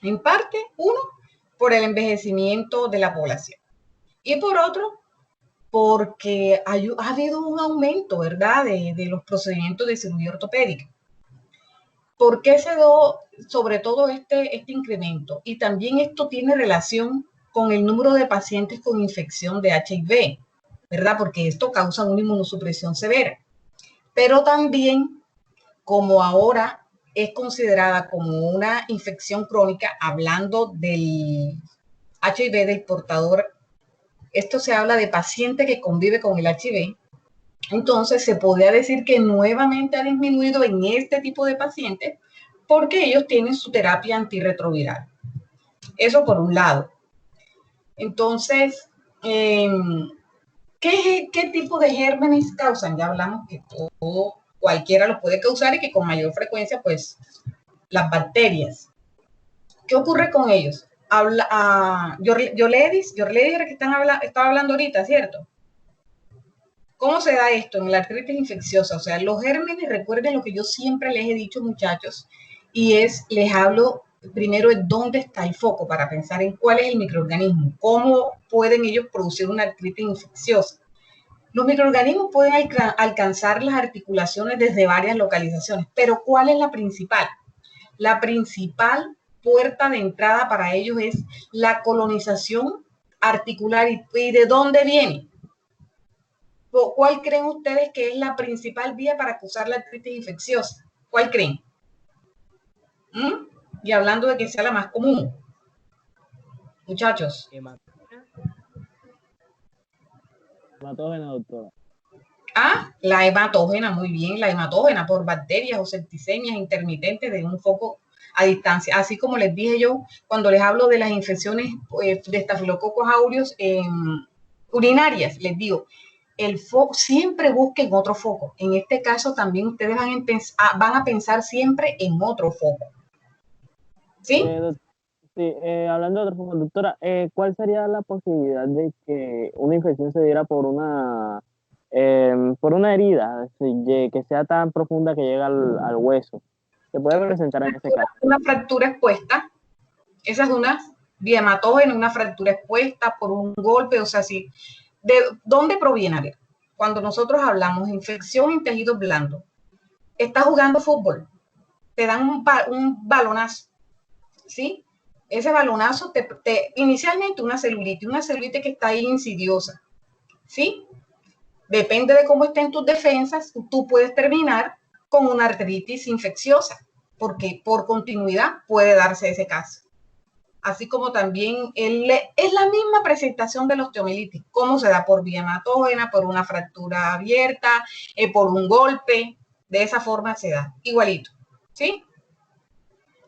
En parte, uno, por el envejecimiento de la población. Y por otro, porque ha habido un aumento, ¿verdad?, de los procedimientos de cirugía ortopédica. ¿Por qué se dio sobre todo este incremento? Y también esto tiene relación con el número de pacientes con infección de HIV, ¿verdad? Porque esto causa una inmunosupresión severa. Pero también, como ahora es considerada como una infección crónica, hablando del HIV, del portador, esto se habla de paciente que convive con el HIV, entonces se podría decir que nuevamente ha disminuido en este tipo de pacientes porque ellos tienen su terapia antirretroviral. Eso por un lado. Entonces, ¿Qué tipo de gérmenes causan? Ya hablamos que todo, cualquiera lo puede causar y que con mayor frecuencia, pues, las bacterias. ¿Qué ocurre con ellos? Yoledis era que estaba hablando ahorita, ¿cierto? ¿Cómo se da esto en la artritis infecciosa? O sea, los gérmenes, recuerden lo que yo siempre les he dicho, muchachos, y les hablo primero de dónde está el foco para pensar en cuál es el microorganismo, cómo pueden ellos producir una artritis infecciosa. Los microorganismos pueden alcanzar las articulaciones desde varias localizaciones, pero ¿cuál es la principal? La principal puerta de entrada para ellos es la colonización articular. ¿Y de dónde viene? ¿Cuál creen ustedes que es la principal vía para causar la artritis infecciosa? ¿Cuál creen? Y hablando de que sea la más común. Muchachos. Hematógena, doctora. La hematógena, muy bien, la hematógena por bacterias o septicemias intermitentes de un foco a distancia. Así como les dije yo, cuando les hablo de las infecciones de Staphylococcus aureus urinarias, les digo, el foco, siempre busquen otro foco. En este caso también ustedes van a pensar siempre en otro foco. ¿Sí? Sí, hablando de otro foco, doctora, ¿cuál sería la posibilidad de que una infección se diera por una herida, que sea tan profunda que llega al hueso? ¿Se puede presentar en ese caso? Una fractura expuesta. Esa es una vía hematógena, una fractura expuesta por un golpe, o sea, sí. ¿De dónde proviene? A ver, cuando nosotros hablamos de infección en tejidos blandos, estás jugando fútbol, te dan un balonazo, ¿sí? Ese balonazo inicialmente una celulitis que está ahí insidiosa, ¿sí? Depende de cómo estén tus defensas, tú puedes terminar con una artritis infecciosa, porque por continuidad puede darse ese caso. Así como también es la misma presentación de la osteomielitis, cómo se da por vía hematógena, por una fractura abierta, por un golpe, de esa forma se da, igualito, ¿sí?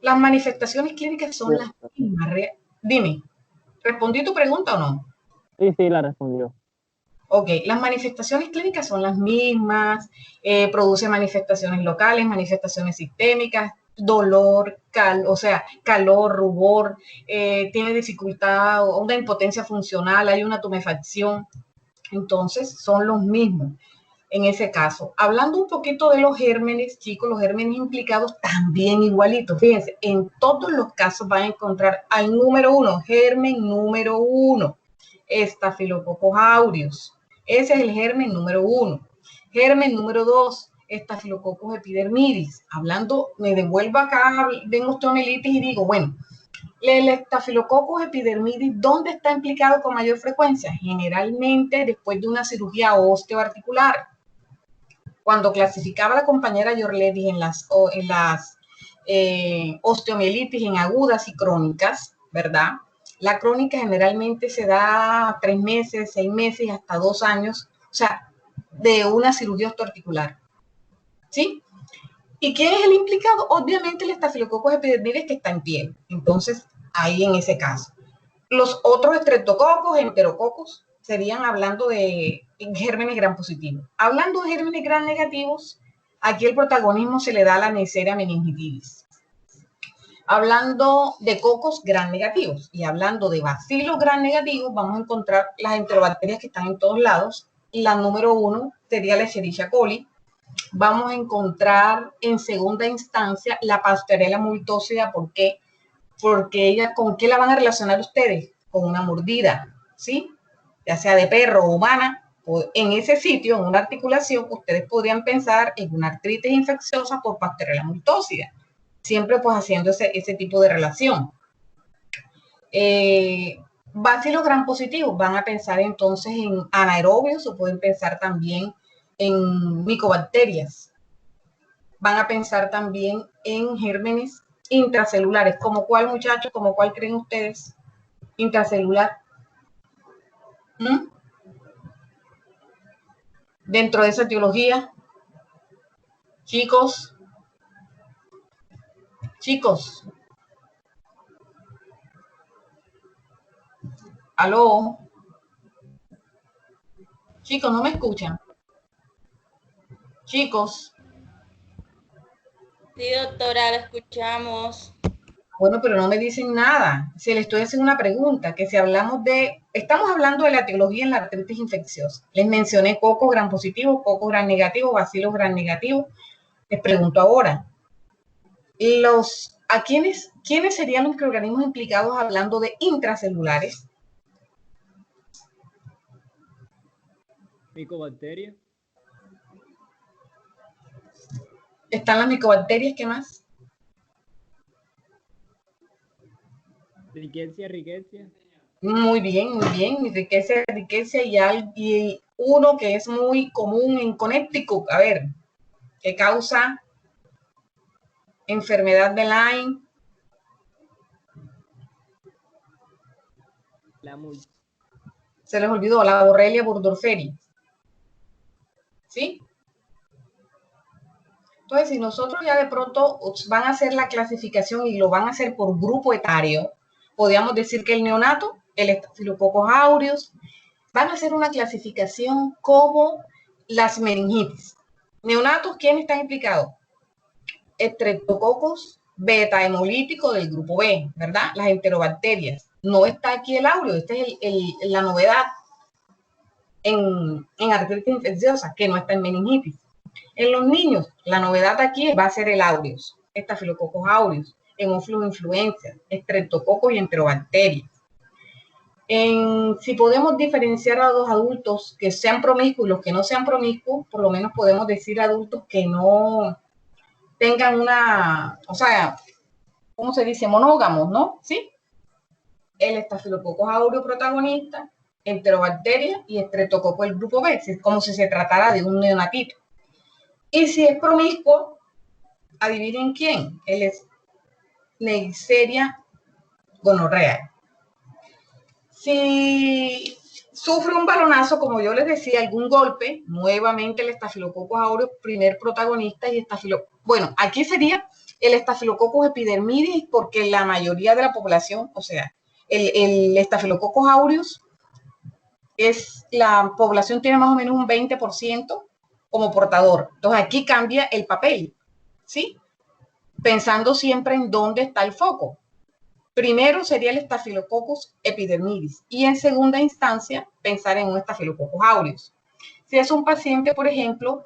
Las manifestaciones clínicas son las mismas. Dime, ¿respondí tu pregunta o no? Sí, la respondió. Ok, las manifestaciones clínicas son las mismas, produce manifestaciones locales, manifestaciones sistémicas, dolor, calor, rubor, tiene dificultad, una impotencia funcional, hay una tumefacción. Entonces, son los mismos en ese caso. Hablando un poquito de los gérmenes, chicos, los gérmenes implicados también igualitos. Fíjense, en todos los casos van a encontrar al número 1, germen número 1, Staphylococcus aureus. Ese es el germen número 1. Germen número 2, Staphylococcus epidermidis. Hablando, me devuelvo acá, vengo osteomielitis y digo, bueno, el Staphylococcus epidermidis, ¿dónde está implicado con mayor frecuencia? Generalmente después de una cirugía osteoarticular. Cuando clasificaba la compañera Yorledis en las osteomielitis en agudas y crónicas, ¿verdad? La crónica generalmente se da 3 meses, 6 meses, hasta 2 años, o sea, de una cirugía osteoarticular. ¿Sí? ¿Y quién es el implicado? Obviamente el Staphylococcus epidermidis que está en piel. Entonces, ahí en ese caso. Los otros estreptococos, enterococos, serían hablando de gérmenes gram positivos. Hablando de gérmenes gram negativos, aquí el protagonismo se le da a la Neisseria meningitidis. Hablando de cocos gram negativos y hablando de bacilos gram negativos, vamos a encontrar las enterobacterias que están en todos lados. La número 1 sería la Escherichia coli. Vamos a encontrar en segunda instancia la Pasteurella multósida. ¿Por qué? Porque ella, ¿con qué la van a relacionar ustedes? Con una mordida, ¿sí? Ya sea de perro o humana, o en ese sitio, en una articulación, ustedes podrían pensar en una artritis infecciosa por Pasteurella multósida, siempre pues haciendo ese tipo de relación. Bacilos gram positivos, van a pensar entonces en anaerobios o pueden pensar también en micobacterias. Van a pensar también en gérmenes intracelulares. ¿Como cuál, muchachos? ¿Como cuál creen ustedes? Intracelular. Dentro de esa etiología, chicos, ¿aló? Chicos, no me escuchan. Chicos. Sí, doctora, la escuchamos. Bueno, pero no me dicen nada. Si le estoy haciendo una pregunta, que si estamos hablando de la etiología en la artritis infecciosa. Les mencioné cocos gram positivo, cocos gram negativo, bacilos gram negativo. Les pregunto ahora, ¿quiénes serían los microorganismos implicados hablando de intracelulares? Micobacterias. Están las micobacterias, ¿qué más? Rickettsias. Muy bien, riqueza y uno que es muy común en Connecticut, a ver, que causa enfermedad de Lyme. Se les olvidó, la Borrelia burgdorferi. ¿Sí? Entonces, si nosotros ya de pronto van a hacer la clasificación y lo van a hacer por grupo etario, podríamos decir que el neonato, el Staphylococcus aureus, van a hacer una clasificación como las meningitis. Neonatos, ¿quiénes están implicados? Streptococcus beta hemolítico del grupo B, ¿verdad? Las enterobacterias. No está aquí el áureo, esta es la novedad en artritis infecciosa, que no está en meningitis. En los niños, la novedad aquí va a ser el aureus, Staphylococcus aureus, Haemophilus influenza, Streptococcus y enterobacterias. Si podemos diferenciar a los adultos que sean promiscuos y los que no sean promiscuos, por lo menos podemos decir adultos que no tengan o sea, ¿cómo se dice? Monógamos, ¿no? ¿Sí? El Staphylococcus aureus protagonista, enterobacterias y Streptococcus el grupo B, como si se tratara de un neonatito. Y si es promiscuo, adivinen quién, él es Neisseria gonorrhea. Si sufre un balonazo, como yo les decía, algún golpe, nuevamente el Staphylococcus aureus, primer protagonista, y bueno, aquí sería el Staphylococcus epidermidis, porque la mayoría de la población, o sea, el Staphylococcus aureus la población tiene más o menos un 20% como portador. Entonces aquí cambia el papel, ¿sí? Pensando siempre en dónde está el foco. Primero sería el Staphylococcus epidermidis y en segunda instancia pensar en un Staphylococcus aureus. Si es un paciente, por ejemplo,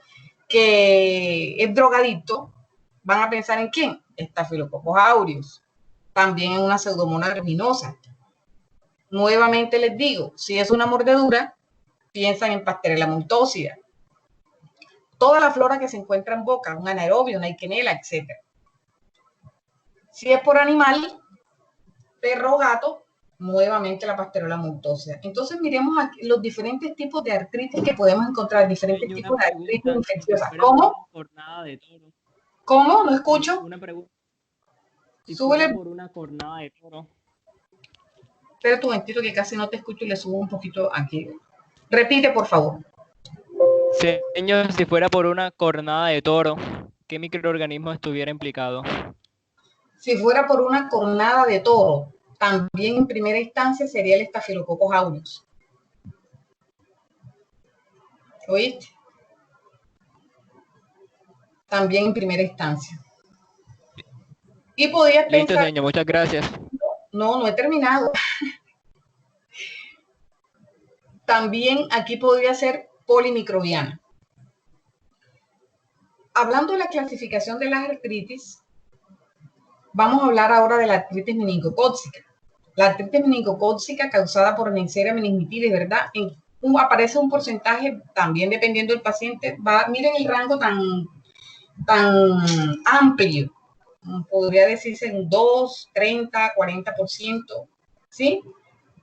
que es drogadicto, van a pensar en ¿quién? Staphylococcus aureus. También en una pseudomonas aeruginosa. Nuevamente les digo, si es una mordedura, piensan en Pasteurella multósida. Toda la flora que se encuentra en boca, un anaerobio, una Eichenella, etc. Si es por animal, perro o gato, nuevamente la Pasteurella multósida. Entonces miremos aquí los diferentes tipos de artritis que podemos encontrar, diferentes tipos de artritis infecciosas. ¿Cómo? ¿Cómo? No escucho. Una pregunta. Si Súbele por una cornada de toro. Espera un momentito que casi no te escucho y le subo un poquito aquí. Repite, por favor. Señor, si fuera por una cornada de toro, ¿qué microorganismo estuviera implicado? Si fuera por una cornada de toro, también en primera instancia sería el Staphylococcus aureus. ¿Oíste? También en primera instancia. Y podías Listo, pensar... señor, muchas gracias. No he terminado. También aquí podría ser polimicrobiana. Hablando de la clasificación de las artritis, vamos a hablar ahora de la artritis meningocócica. La artritis meningocócica causada por Neisseria meningitidis, ¿verdad? Aparece un porcentaje, también dependiendo del paciente, miren el rango tan amplio, podría decirse en 2, 30, 40%, ¿sí?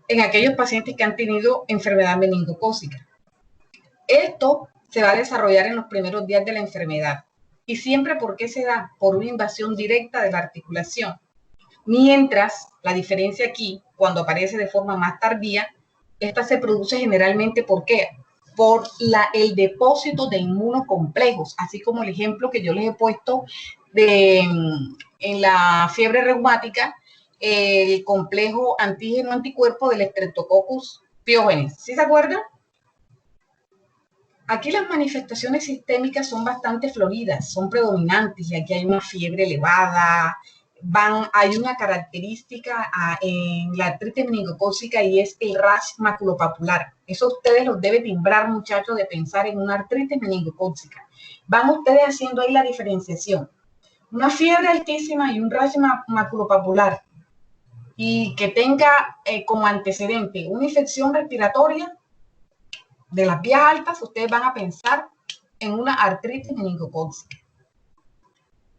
En aquellos pacientes que han tenido enfermedad meningocócica. Esto se va a desarrollar en los primeros días de la enfermedad. Y siempre, ¿por qué se da? Por una invasión directa de la articulación. Mientras, la diferencia aquí, cuando aparece de forma más tardía, esta se produce generalmente, ¿por qué? Por el depósito de inmunocomplejos, así como el ejemplo que yo les he puesto en la fiebre reumática, el complejo antígeno-anticuerpo del Streptococcus pyogenes. ¿Sí se acuerdan? Aquí las manifestaciones sistémicas son bastante floridas, son predominantes, y aquí hay una fiebre elevada, hay una característica en la artritis meningocócica y es el rash maculopapular. Eso ustedes los deben timbrar, muchachos, de pensar en una artritis meningocócica. Van ustedes haciendo ahí la diferenciación. Una fiebre altísima y un rash maculopapular, y que tenga como antecedente una infección respiratoria de las vías altas, ustedes van a pensar en una artritis meningocócica.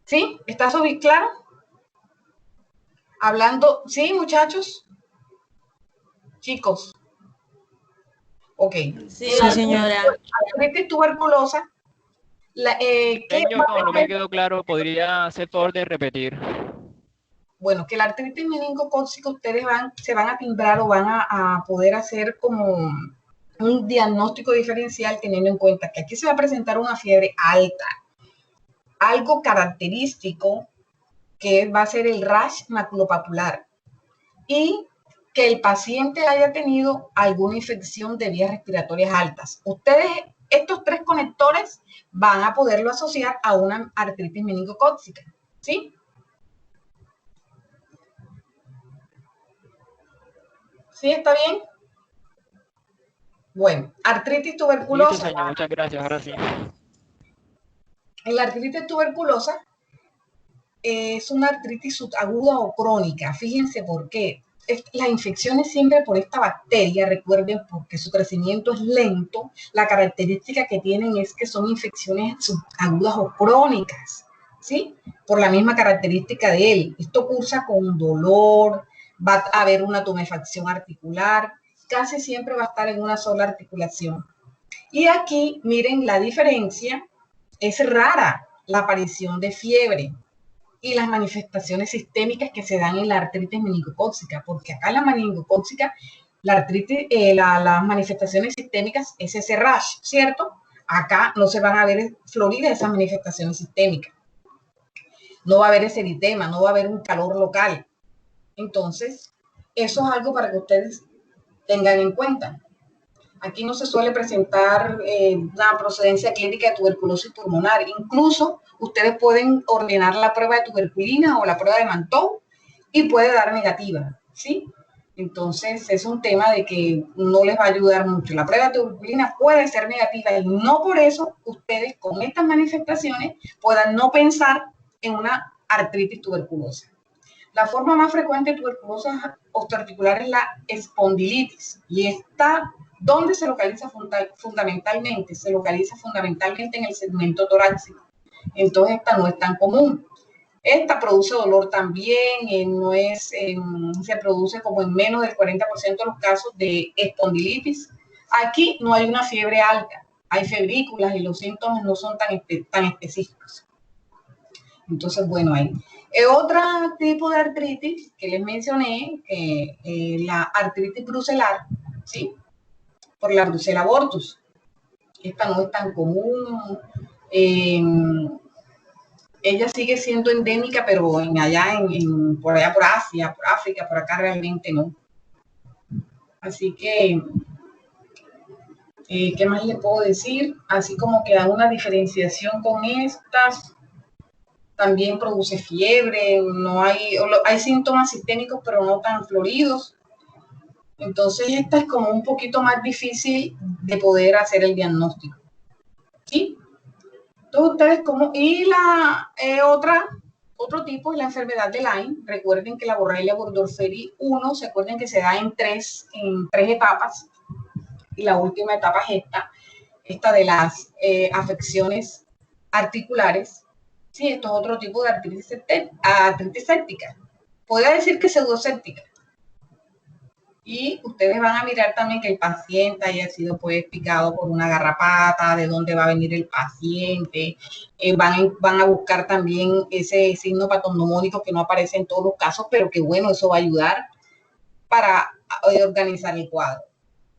¿Sí? ¿Está eso bien claro? Hablando, ¿sí, muchachos? Chicos. Ok. Sí, señora. Artritis tuberculosa. No me quedó claro, ¿podría hacer favor de repetir? Bueno, que la artritis meningocócica ustedes se van a timbrar o van a poder hacer como un diagnóstico diferencial, teniendo en cuenta que aquí se va a presentar una fiebre alta, algo característico que va a ser el rash maculopapular, y que el paciente haya tenido alguna infección de vías respiratorias altas. Ustedes, estos tres conectores, van a poderlo asociar a una artritis meningocócica, ¿sí? ¿Sí está bien? Bueno, artritis tuberculosa. Listo, señor, muchas gracias, ahora sí. En la artritis tuberculosa es una artritis subaguda o crónica. Fíjense por qué. Las infecciones siempre por esta bacteria, recuerden, porque su crecimiento es lento, la característica que tienen es que son infecciones subagudas o crónicas, ¿sí? Por la misma característica de él. Esto cursa con dolor, va a haber una tumefacción articular, casi siempre va a estar en una sola articulación. Y aquí, miren la diferencia, es rara la aparición de fiebre y las manifestaciones sistémicas que se dan en la artritis meningocócica, porque acá en la meningocócica, la artritis, las manifestaciones sistémicas es ese rash, ¿cierto? Acá no se van a ver floridas esas manifestaciones sistémicas. No va a haber ese eritema, no va a haber un calor local. Entonces, eso es algo para que ustedes tengan en cuenta. Aquí no se suele presentar una procedencia clínica de tuberculosis pulmonar. Incluso ustedes pueden ordenar la prueba de tuberculina o la prueba de Mantoux y puede dar negativa, ¿sí? Entonces es un tema de que no les va a ayudar mucho. La prueba de tuberculina puede ser negativa y no por eso ustedes con estas manifestaciones puedan no pensar en una artritis tuberculosa. La forma más frecuente de tuberculosis osteoarticular es la espondilitis, y esta, ¿dónde se localiza fundamentalmente? Se localiza fundamentalmente en el segmento torácico. Entonces esta no es tan común. Esta produce dolor también, se produce como en menos del 40% de los casos de espondilitis. Aquí no hay una fiebre alta, hay febrículas y los síntomas no son tan específicos. Entonces, bueno, hay otro tipo de artritis que les mencioné, la artritis brucelar, ¿sí? Por la Brucella abortus. Esta no es tan común. Ella sigue siendo endémica, pero por allá por Asia, por África, por acá realmente no. Así que, ¿qué más les puedo decir? Así como que dan una diferenciación con estas. También produce fiebre, hay síntomas sistémicos, pero no tan floridos. Entonces, esta es como un poquito más difícil de poder hacer el diagnóstico. ¿Sí? Entonces, ustedes otro tipo es la enfermedad de Lyme. Recuerden que la Borrelia burgdorferi 1, se acuerdan que se da en tres etapas, y la última etapa es esta de las afecciones articulares. Sí, esto es otro tipo de artritis séptica. Podría decir que pseudoséptica. Y ustedes van a mirar también que el paciente haya sido picado por una garrapata, de dónde va a venir el paciente. Van a buscar también ese signo patognomónico que no aparece en todos los casos, pero que bueno, eso va a ayudar para organizar el cuadro.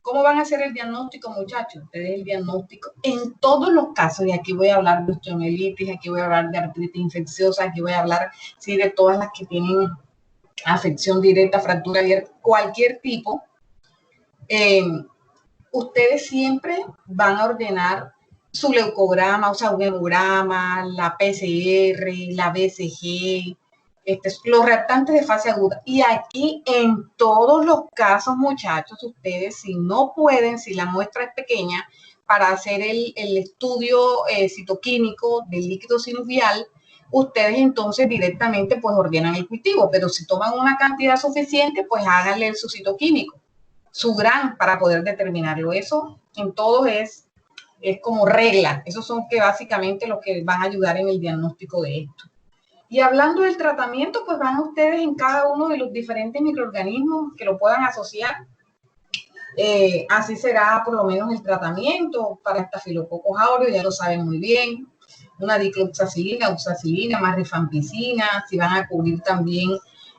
¿Cómo van a hacer el diagnóstico, muchachos? Ustedes el diagnóstico en todos los casos, y aquí voy a hablar de osteomielitis, aquí voy a hablar de artritis infecciosa, aquí voy a hablar de todas las que tienen afección directa, fractura abierta, cualquier tipo. Ustedes siempre van a ordenar su leucograma, o sea, un hemograma, la PCR, la BCG, los reactantes de fase aguda. Y aquí en todos los casos, muchachos, ustedes si no pueden, si la muestra es pequeña, para hacer el estudio citoquímico del líquido sinovial, ustedes entonces directamente pues ordenan el cultivo, pero si toman una cantidad suficiente, pues háganle el su citoquímico, su gran, para poder determinarlo. Eso en todos es como regla. Esos son que básicamente los que van a ayudar en el diagnóstico de esto. Y hablando del tratamiento, pues van ustedes en cada uno de los diferentes microorganismos que lo puedan asociar. Así será por lo menos el tratamiento para Staphylococcus aureus, ya lo saben muy bien. Una dicloxacilina, oxacilina, más rifampicina, si van a cubrir también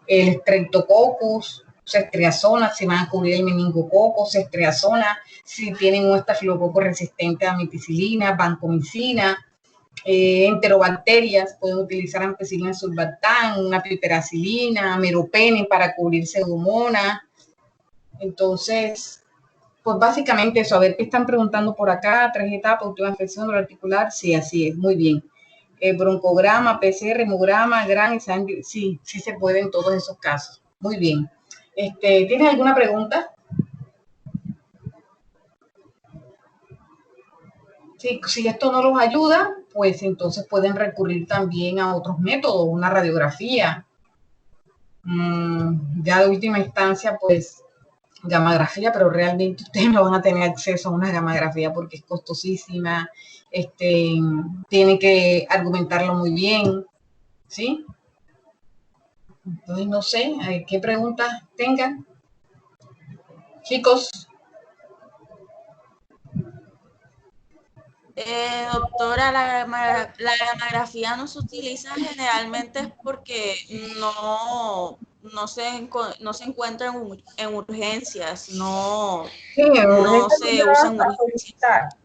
el Streptococcus, ceftriaxona, si van a cubrir el meningococo, ceftriaxona, si tienen un estafilococo resistente a ampicilina, vancomicina, enterobacterias, pueden utilizar ampicilina sulbactam, una piperacilina, meropenem para cubrir pseudomonas. Entonces, pues básicamente eso. A ver qué están preguntando por acá. 3 etapas, última infección articular. Sí, así es, muy bien. Broncograma, PCR, hemograma, gran y sangre. Sí, sí se puede en todos esos casos. Muy bien. ¿Tienen alguna pregunta? Sí, si esto no los ayuda, pues entonces pueden recurrir también a otros métodos, una radiografía. Ya de última instancia, pues gamografía, pero realmente ustedes no van a tener acceso a una gamografía porque es costosísima, tienen que argumentarlo muy bien, ¿sí? Entonces no sé, ¿qué preguntas tengan? Chicos. Doctora, la gamografía no se utiliza generalmente es porque no se encuentra en urgencias, no se usa en urgencias.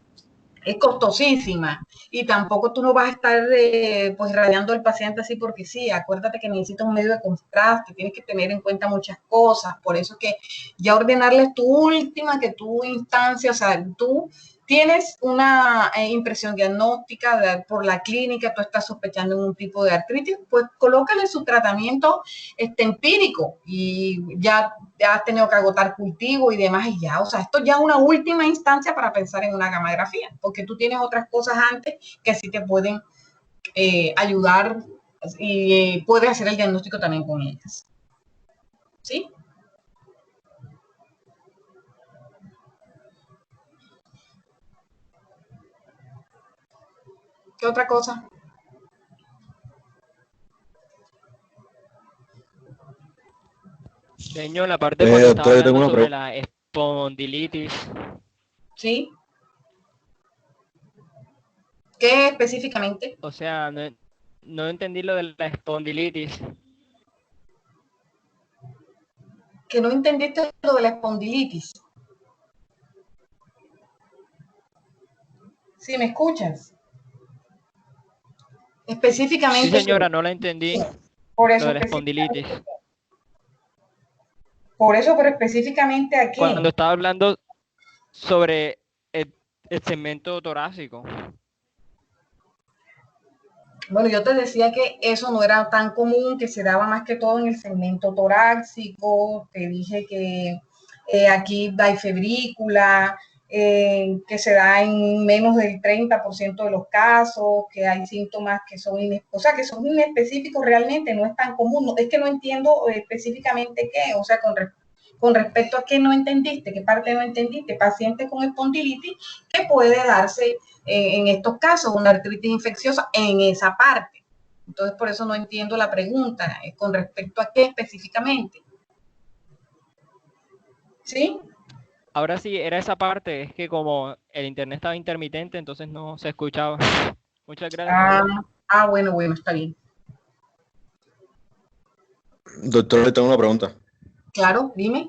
Es costosísima y tampoco tú no vas a estar pues radiando al paciente así porque sí. Acuérdate que necesitas un medio de contraste, tienes que tener en cuenta muchas cosas, por eso que ya ordenarles tu última, que tu instancia, o sea, tú tienes una impresión diagnóstica por la clínica, tú estás sospechando un tipo de artritis, pues colócale su tratamiento empírico y ya has tenido que agotar cultivo y demás y ya, o sea, esto ya es una última instancia para pensar en una gamografía, porque tú tienes otras cosas antes que sí te pueden ayudar y puedes hacer el diagnóstico también con ellas. ¿Sí? ¿Qué otra cosa? Señor, la parte cuando estaba Doctor, yo tengo hablando una sobre pregunta. la espondilitis. ¿Sí? ¿Qué específicamente? O sea, no entendí lo de la espondilitis. Que no entendiste lo de la espondilitis. ¿Sí me escuchas? Específicamente. Sí, señora, no la entendí. Por eso, lo de la espondilitis. Por eso, pero específicamente aquí. Cuando estaba hablando sobre el segmento torácico. Bueno, yo te decía que eso no era tan común, que se daba más que todo en el segmento torácico. Te dije que aquí hay febrícula, que se da en menos del 30% de los casos, que hay síntomas que son, que son inespecíficos realmente, no es tan común. No, es que no entiendo específicamente qué, o sea, con respecto a qué no entendiste, qué parte no entendiste. Paciente con espondilitis que puede darse en estos casos, una artritis infecciosa en esa parte. Entonces, por eso no entiendo la pregunta, con respecto a qué específicamente. ¿Sí? Ahora sí, era esa parte, es que como el internet estaba intermitente, entonces no se escuchaba. Muchas gracias. Bueno, está bien. Doctor, le tengo una pregunta. Claro, dime.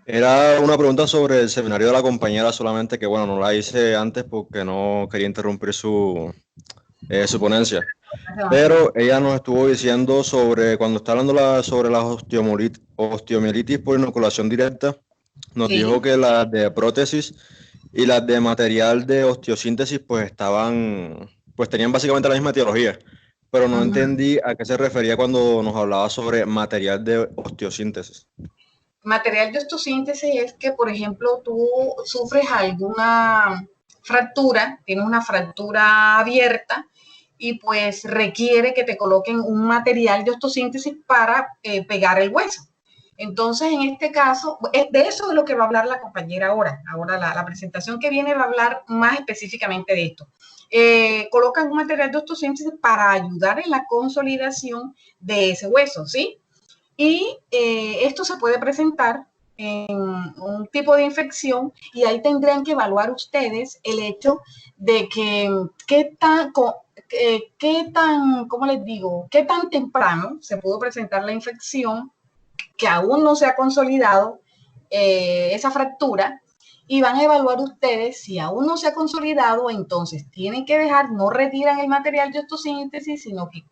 Era una pregunta sobre el seminario de la compañera, solamente que, bueno, no la hice antes porque no quería interrumpir su ponencia. Pero ella nos estuvo diciendo sobre, cuando está hablando sobre la osteomielitis por inoculación directa, nos dijo que las de prótesis y las de material de osteosíntesis pues tenían básicamente la misma etiología, pero no entendí a qué se refería cuando nos hablaba sobre material de osteosíntesis. Material de osteosíntesis es que, por ejemplo, tú sufres alguna fractura, tienes una fractura abierta y pues requiere que te coloquen un material de osteosíntesis para pegar el hueso. Entonces, en este caso, de eso es lo que va a hablar la compañera ahora. Ahora la presentación que viene va a hablar más específicamente de esto. Colocan un material de osteosíntesis para ayudar en la consolidación de ese hueso, ¿sí? Y esto se puede presentar en un tipo de infección y ahí tendrían que evaluar ustedes el hecho de que qué tan, ¿cómo les digo? Qué tan temprano se pudo presentar la infección que aún no se ha consolidado esa fractura y van a evaluar ustedes si aún no se ha consolidado, entonces tienen que dejar, no retiran el material de osteosíntesis, sino que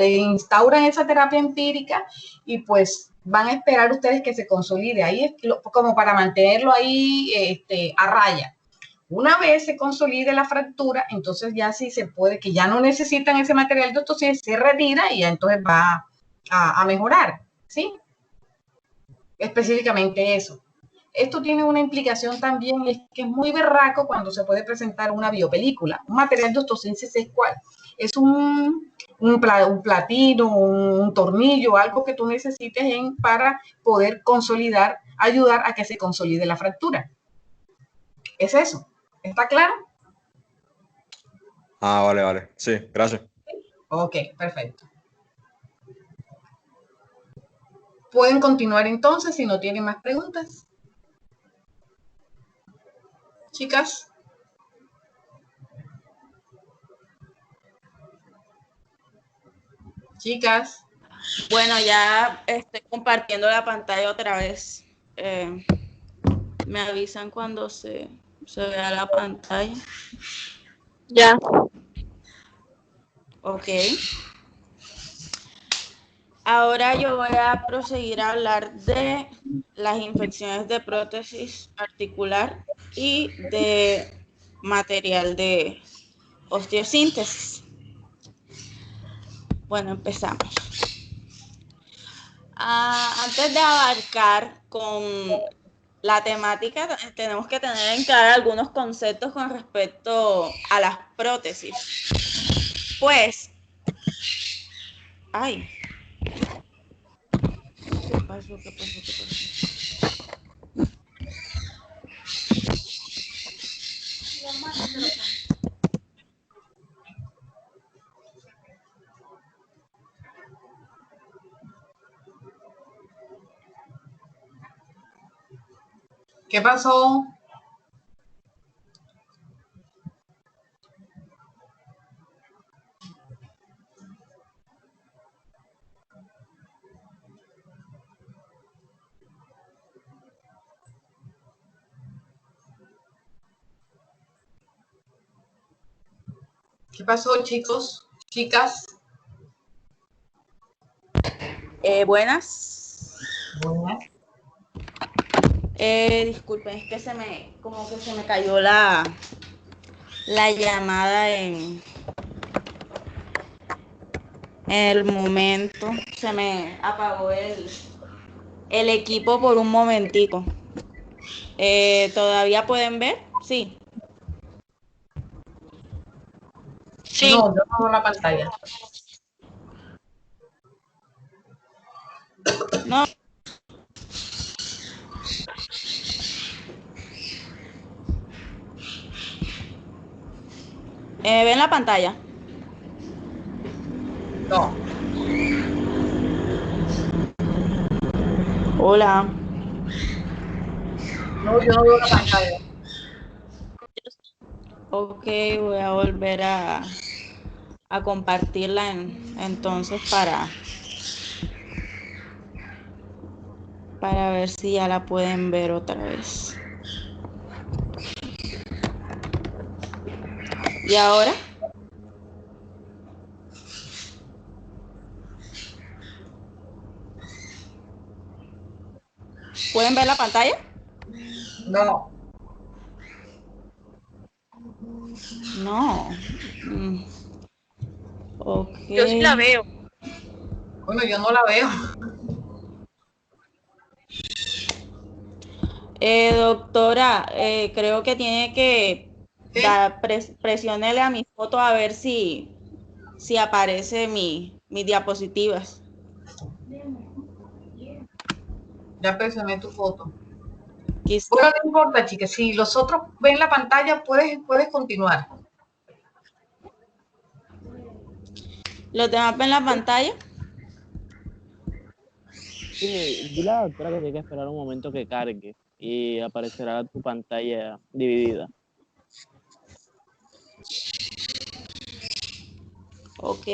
instauran esa terapia empírica y pues van a esperar ustedes que se consolide ahí como para mantenerlo ahí a raya. Una vez se consolide la fractura, entonces ya sí se puede, que ya no necesitan ese material de osteosíntesis, se retira y ya entonces va a mejorar, ¿sí? Específicamente eso. Esto tiene una implicación también, es que es muy berraco cuando se puede presentar una biopelícula. Un material de osteosíntesis es cuál? Es un platino, un tornillo, algo que tú necesites para poder consolidar, ayudar a que se consolide la fractura. Es eso. ¿Está claro? Ah, vale. Sí, gracias. Ok, perfecto. Pueden continuar entonces si no tienen más preguntas. Chicas. Chicas. Bueno, ya estoy compartiendo la pantalla otra vez. Me avisan cuando se vea la pantalla. Ya. Ok. Ahora yo voy a proseguir a hablar de las infecciones de prótesis articular y de material de osteosíntesis. Bueno, empezamos. Antes de abarcar con la temática, tenemos que tener en claro algunos conceptos con respecto a las prótesis. Pues, ay, ¿qué pasó? ¿Qué pasó? ¿Qué pasó, chicos? Chicas. Buenas. Buenas. Disculpen, es que como que se me cayó la llamada en el momento. Se me apagó el equipo por un momentico. ¿Todavía pueden ver? Sí. Sí. No, yo no veo la pantalla. No. ¿Ven la pantalla? No. Hola. No, yo no veo la pantalla. Ok, voy a volver a compartirla entonces para ver si ya la pueden ver otra vez. ¿Y ahora? ¿Pueden ver la pantalla? No. No. Ok. Yo sí la veo. Bueno, yo no la veo. Doctora, creo que tiene que ¿Sí? presiónele a mi foto a ver si aparece mis diapositivas. Ya presioné tu foto. Quizá. Bueno, no importa, chicas. Si los otros ven la pantalla, puedes continuar. ¿Los demás ven la pantalla? Sí, dile a la doctora que tiene que esperar un momento que cargue y aparecerá tu pantalla dividida. Ok.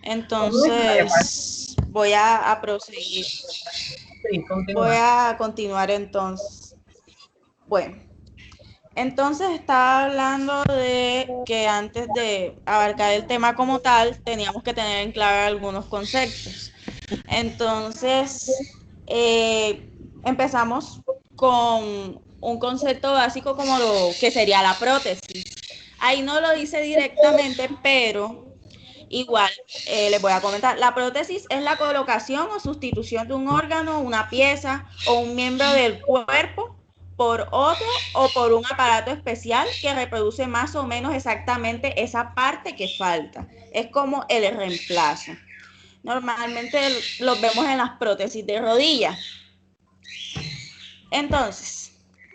Entonces, voy a proseguir. Sí, continúa. Voy a continuar entonces. Bueno, entonces estaba hablando de que antes de abarcar el tema como tal, teníamos que tener en claro algunos conceptos. Entonces, empezamos con un concepto básico como lo que sería la prótesis. Ahí no lo dice directamente, pero igual les voy a comentar. La prótesis es la colocación o sustitución de un órgano, una pieza o un miembro del cuerpo por otro o por un aparato especial que reproduce más o menos exactamente esa parte que falta. Es como el reemplazo. Normalmente los vemos en las prótesis de rodilla. Entonces,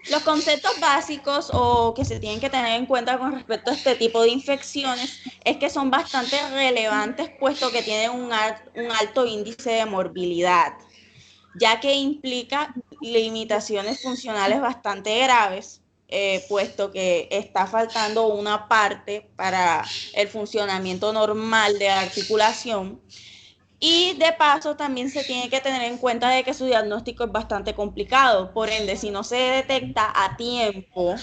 los conceptos básicos o que se tienen que tener en cuenta con respecto a este tipo de infecciones es que son bastante relevantes puesto que tienen un alto índice de morbilidad, ya que implica limitaciones funcionales bastante graves, puesto que está faltando una parte para el funcionamiento normal de la articulación. Y de paso también se tiene que tener en cuenta de que su diagnóstico es bastante complicado, por ende si no se detecta a tiempo,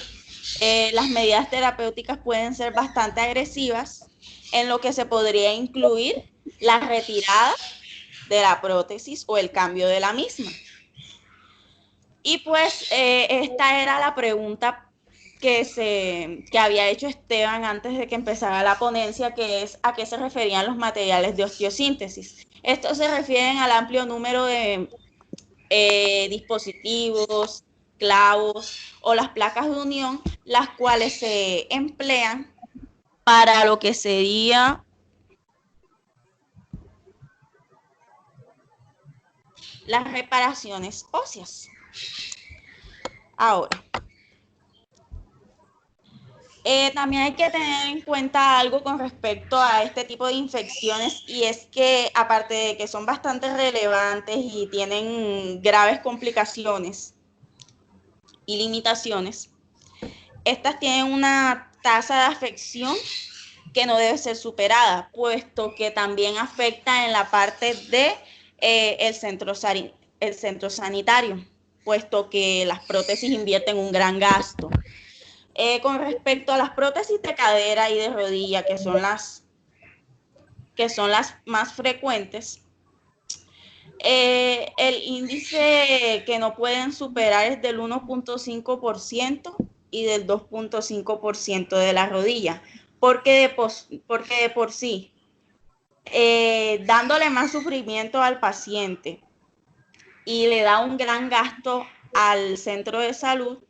las medidas terapéuticas pueden ser bastante agresivas, en lo que se podría incluir la retirada de la prótesis o el cambio de la misma. Y pues esta era la pregunta que había hecho Esteban antes de que empezara la ponencia, que es a qué se referían los materiales de osteosíntesis. Estos se refieren al amplio número de dispositivos, clavos o las placas de unión, las cuales se emplean para lo que sería las reparaciones óseas. Ahora, también hay que tener en cuenta algo con respecto a este tipo de infecciones, y es que aparte de que son bastante relevantes y tienen graves complicaciones y limitaciones, estas tienen una tasa de afección que no debe ser superada, puesto que también afecta en la parte de el centro sanitario, puesto que las prótesis invierten un gran gasto. Con respecto a las prótesis de cadera y de rodilla, que son las más frecuentes, el índice que no pueden superar es del 1.5% y del 2.5% de la rodilla, porque de por sí, dándole más sufrimiento al paciente y le da un gran gasto al centro de salud.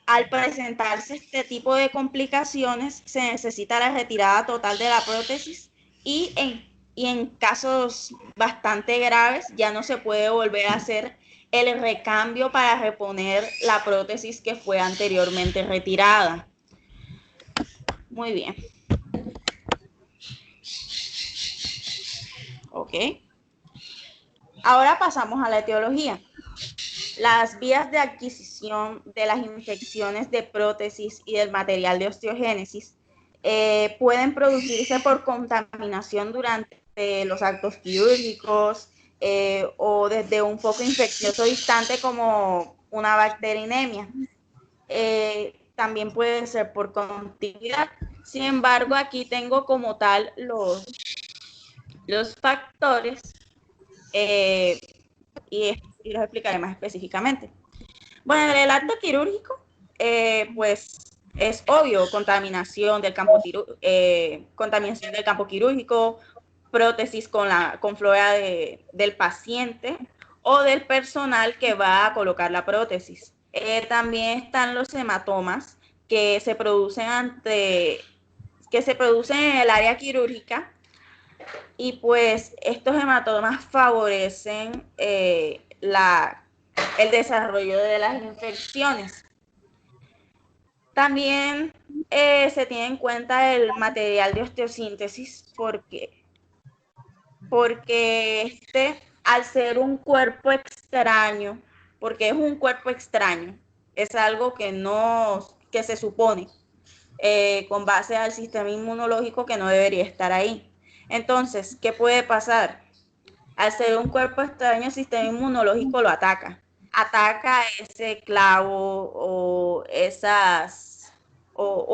Al presentarse este tipo de complicaciones, se necesita la retirada total de la prótesis y en casos bastante graves ya no se puede volver a hacer el recambio para reponer la prótesis que fue anteriormente retirada. Muy bien. Ok. Ahora pasamos a la etiología. Las vías de adquisición de las infecciones de prótesis y del material de osteogénesis pueden producirse por contaminación durante los actos quirúrgicos o desde un foco infeccioso distante como una bacteriemia. También puede ser por continuidad. Sin embargo, aquí tengo como tal los factores y los explicaré más específicamente. Bueno, en el acto quirúrgico, pues es obvio, contaminación del campo quirúrgico, prótesis con flora del paciente o del personal que va a colocar la prótesis. También están los hematomas que se producen en el área quirúrgica, y pues estos hematomas favorecen el desarrollo de las infecciones. También se tiene en cuenta el material de osteosíntesis porque al ser un cuerpo extraño, porque es un cuerpo extraño, es algo que se supone con base al sistema inmunológico que no debería estar ahí. Entonces, ¿qué puede pasar? Al ser un cuerpo extraño, el sistema inmunológico lo ataca. Ataca ese clavo o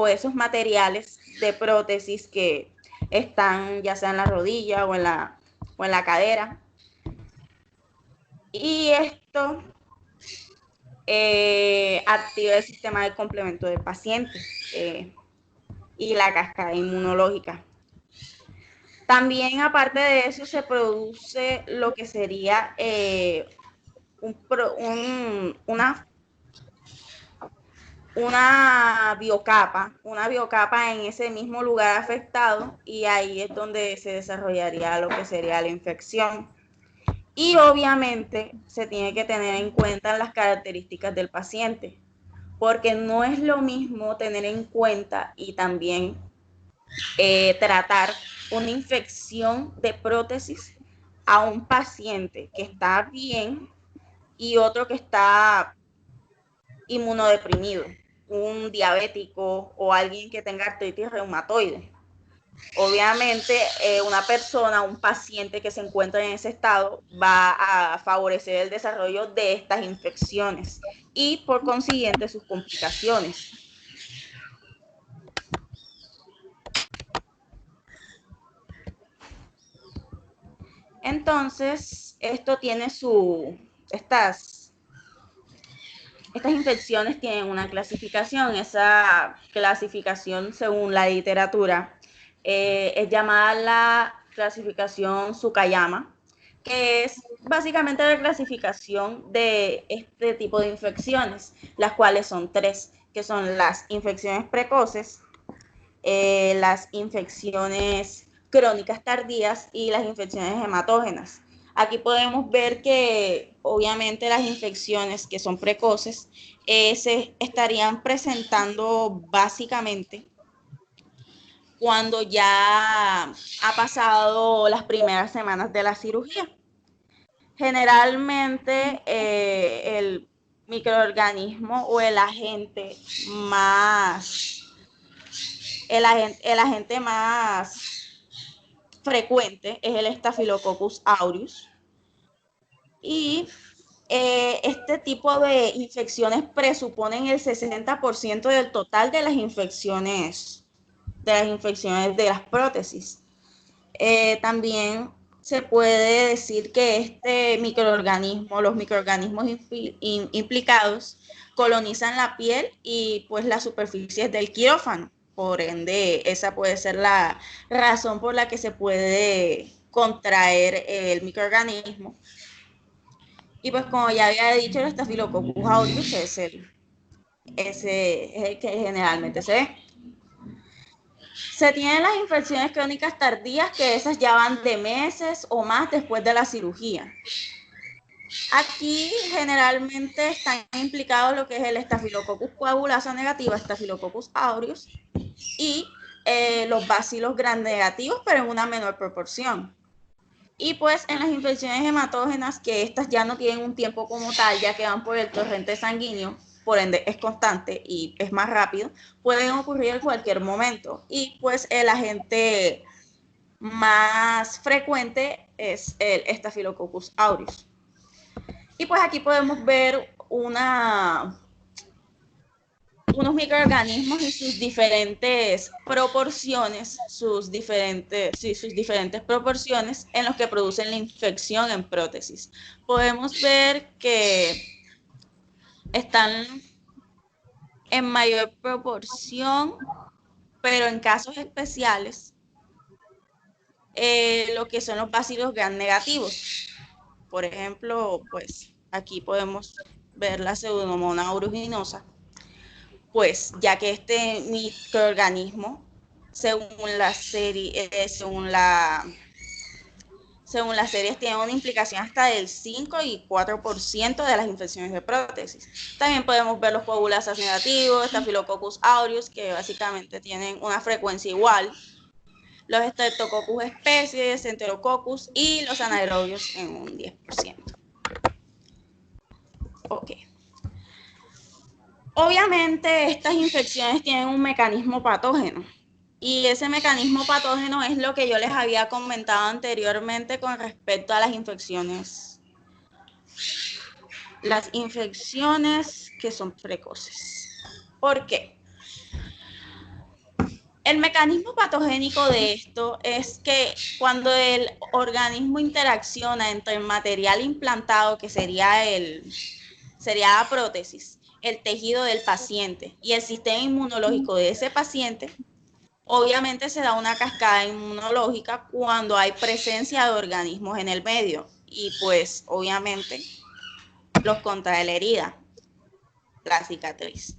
esos materiales de prótesis que están ya sea en la rodilla o en la cadera. Y esto activa el sistema de complemento del paciente y la cascada inmunológica. También, aparte de eso, se produce lo que sería una biocapa en ese mismo lugar afectado, y ahí es donde se desarrollaría lo que sería la infección. Y obviamente se tiene que tener en cuenta las características del paciente, porque no es lo mismo tener en cuenta y también tratar una infección de prótesis a un paciente que está bien y otro que está inmunodeprimido, un diabético o alguien que tenga artritis reumatoide. Obviamente, un paciente que se encuentra en ese estado va a favorecer el desarrollo de estas infecciones y por consiguiente sus complicaciones. Entonces, esto tiene estas infecciones tienen una clasificación. Esa clasificación, según la literatura, es llamada la clasificación Tsukayama, que es básicamente la clasificación de este tipo de infecciones, las cuales son 3, que son las infecciones precoces, las infecciones crónicas tardías y las infecciones hematógenas. Aquí podemos ver que obviamente las infecciones que son precoces se estarían presentando básicamente cuando ya ha pasado las primeras semanas de la cirugía. Generalmente el microorganismo o el agente más frecuente es el Staphylococcus aureus, y este tipo de infecciones presuponen el 60% del total de las infecciones de las prótesis. También se puede decir que los microorganismos implicados colonizan la piel y pues las superficies del quirófano. Por ende, esa puede ser la razón por la que se puede contraer el microorganismo. Y pues como ya había dicho, el Staphylococcus aureus es el que generalmente se ve. Se tienen las infecciones crónicas tardías, que esas ya van de meses o más después de la cirugía. Aquí generalmente están implicados lo que es el Staphylococcus coagulasa negativa, Staphylococcus aureus, y los bacilos gram negativos, pero en una menor proporción. Y pues en las infecciones hematógenas, que estas ya no tienen un tiempo como tal, ya que van por el torrente sanguíneo, por ende es constante y es más rápido, pueden ocurrir en cualquier momento. Y pues el agente más frecuente es el Staphylococcus aureus. Y pues aquí podemos ver unos microorganismos y sus diferentes proporciones, sus diferentes proporciones en los que producen la infección en prótesis. Podemos ver que están en mayor proporción, pero en casos especiales, lo que son los bacilos gram negativos. Por ejemplo, pues aquí podemos ver la Pseudomonas aeruginosa, pues ya que este microorganismo, según las series, tiene una implicación hasta del 5 y 4% de las infecciones de prótesis. También podemos ver los coagulasas negativos, Staphylococcus aureus, que básicamente tienen una frecuencia igual, los Streptococcus especies, Enterococcus y los anaerobios en un 10%. Ok. Obviamente estas infecciones tienen un mecanismo patógeno y ese mecanismo patógeno es lo que yo les había comentado anteriormente con respecto a las infecciones que son precoces. ¿Por qué? El mecanismo patogénico de esto es que cuando el organismo interacciona entre el material implantado, que sería la prótesis, el tejido del paciente y el sistema inmunológico de ese paciente, obviamente se da una cascada inmunológica cuando hay presencia de organismos en el medio y pues obviamente los contrae la herida, la cicatriz.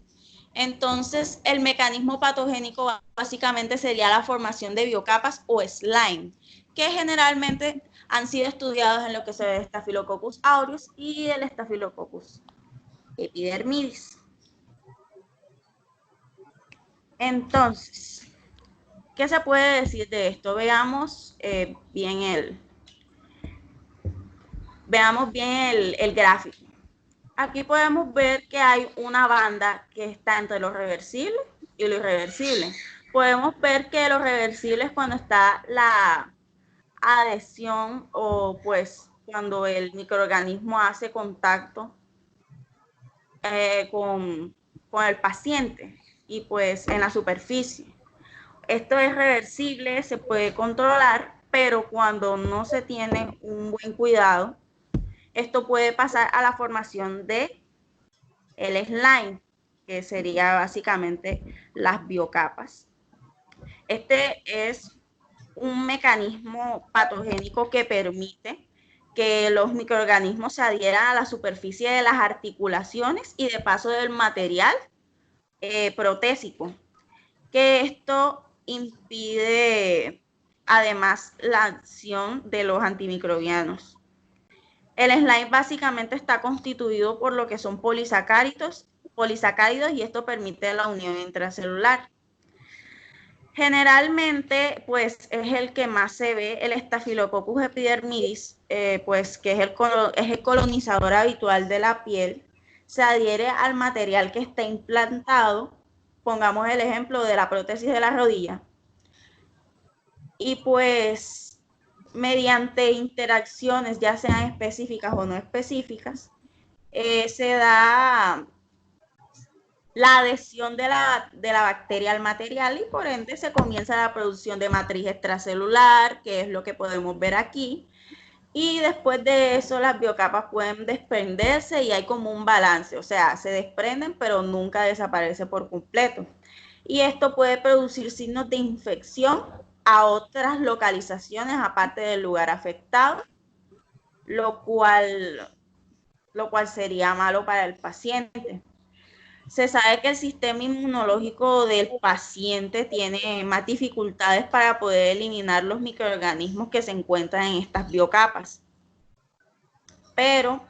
Entonces, el mecanismo patogénico básicamente sería la formación de biocapas o slime, que generalmente han sido estudiados en lo que se ve Staphylococcus aureus y el Staphylococcus epidermidis. Entonces, ¿qué se puede decir de esto? Veamos bien el gráfico. Aquí podemos ver que hay una banda que está entre lo reversible y lo irreversible. Podemos ver que los reversibles, cuando está la adhesión o pues cuando el microorganismo hace contacto con el paciente y pues en la superficie. Esto es reversible, se puede controlar, pero cuando no se tiene un buen cuidado, esto puede pasar a la formación de el slime, que sería básicamente las biocapas. Este es un mecanismo patogénico que permite que los microorganismos se adhieran a la superficie de las articulaciones y de paso del material protésico, que esto impide además la acción de los antimicrobianos. El slime básicamente está constituido por lo que son polisacáridos y esto permite la unión intracelular. Generalmente, pues es el que más se ve, el Staphylococcus epidermidis, pues que es el colonizador habitual de la piel, se adhiere al material que está implantado. Pongamos el ejemplo de la prótesis de la rodilla. Y pues mediante interacciones, ya sean específicas o no específicas, se da la adhesión de la bacteria al material y por ende se comienza la producción de matriz extracelular, que es lo que podemos ver aquí. Y después de eso las biocapas pueden desprenderse y hay como un balance, o sea, se desprenden pero nunca desaparece por completo. Y esto puede producir signos de infección a otras localizaciones aparte del lugar afectado, lo cual sería malo para el paciente. Se sabe que el sistema inmunológico del paciente tiene más dificultades para poder eliminar los microorganismos que se encuentran en estas biocapas. Pero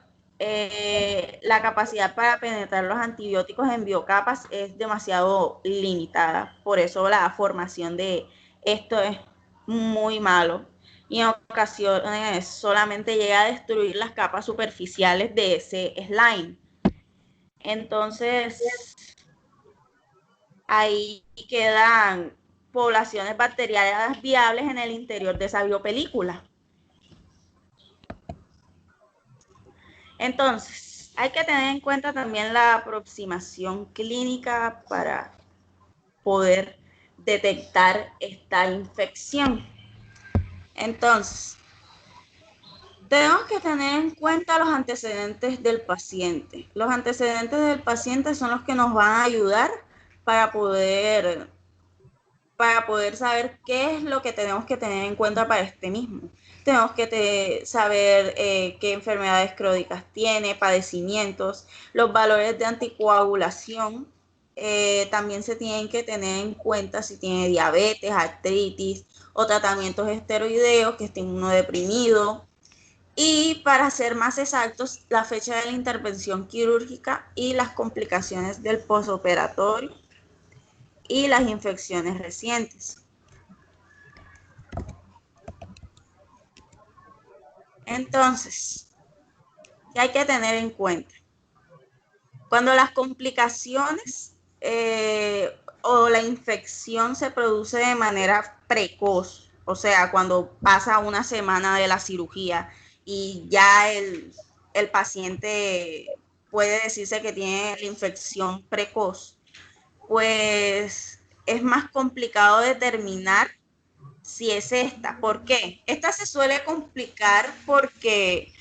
la capacidad para penetrar los antibióticos en biocapas es demasiado limitada. Por eso la formación de esto es muy malo. Y en ocasiones solamente llega a destruir las capas superficiales de ese slime. Entonces, ahí quedan poblaciones bacterianas viables en el interior de esa biopelícula. Entonces, hay que tener en cuenta también la aproximación clínica para poder detectar esta infección. Entonces, Tenemos que tener en cuenta los antecedentes del paciente. Los antecedentes del paciente son los que nos van a ayudar para poder saber qué es lo que tenemos que tener en cuenta para este mismo. Tenemos que saber qué enfermedades crónicas tiene, padecimientos, los valores de anticoagulación. También se tienen que tener en cuenta si tiene diabetes, artritis o tratamientos esteroideos, que esté inmunodeprimido. Y para ser más exactos, la fecha de la intervención quirúrgica y las complicaciones del postoperatorio y las infecciones recientes. Entonces, ¿qué hay que tener en cuenta? Cuando las complicaciones o la infección se produce de manera precoz, o sea, cuando pasa una semana de la cirugía y ya el paciente puede decirse que tiene la infección precoz, pues es más complicado determinar si es esta. ¿Por qué? Esta se suele complicar porque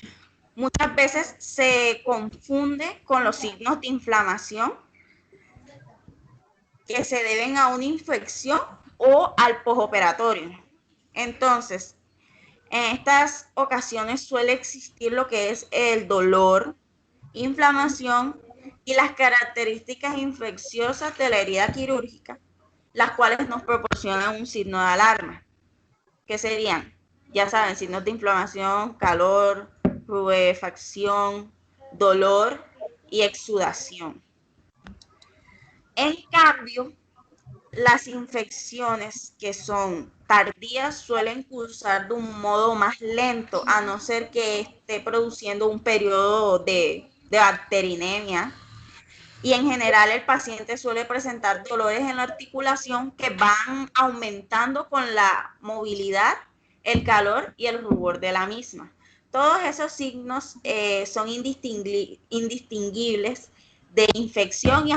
muchas veces se confunde con los signos de inflamación que se deben a una infección o al postoperatorio. Entonces, en estas ocasiones suele existir lo que es el dolor, inflamación y las características infecciosas de la herida quirúrgica, las cuales nos proporcionan un signo de alarma. ¿Qué serían? Ya saben, signos de inflamación, calor, rubefacción, dolor y exudación. En cambio, las infecciones que son tardías suelen cursar de un modo más lento, a no ser que esté produciendo un periodo de bacterinemia. Y en general el paciente suele presentar dolores en la articulación que van aumentando con la movilidad, el calor y el rubor de la misma. Todos esos signos son indistinguibles de infección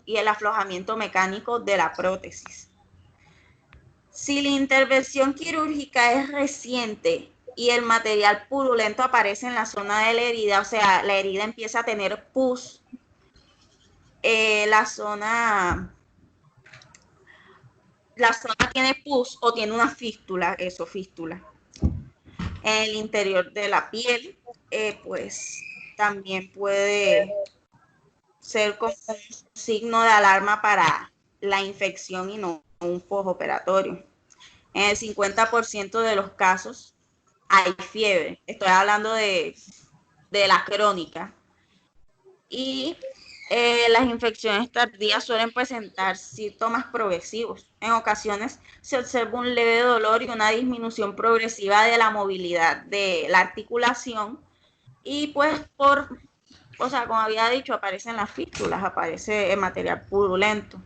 y el aflojamiento mecánico de la prótesis. Si la intervención quirúrgica es reciente y el material purulento aparece en la zona de la herida, o sea, la herida empieza a tener pus, la zona tiene pus o tiene una fístula, fístula. En el interior de la piel, pues también puede ser como un signo de alarma para la infección y no un postoperatorio. En el 50% de los casos hay fiebre. Estoy hablando de la crónica. Y las infecciones tardías suelen presentar síntomas progresivos. En ocasiones se observa un leve dolor y una disminución progresiva de la movilidad de la articulación. Y pues como había dicho, aparecen las fístulas, aparece el material purulento.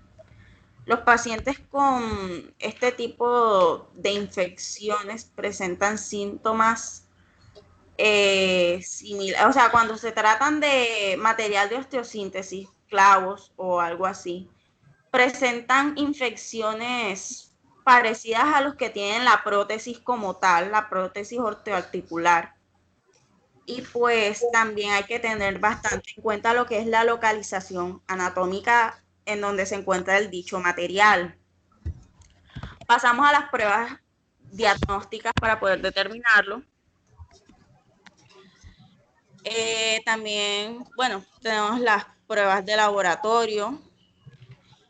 Los pacientes con este tipo de infecciones presentan síntomas similares. O sea, cuando se tratan de material de osteosíntesis, clavos o algo así, presentan infecciones parecidas a los que tienen la prótesis como tal, la prótesis ortoarticular. Y pues también hay que tener bastante en cuenta lo que es la localización anatómica en donde se encuentra el dicho material. Pasamos a las pruebas diagnósticas para poder determinarlo. También, tenemos las pruebas de laboratorio,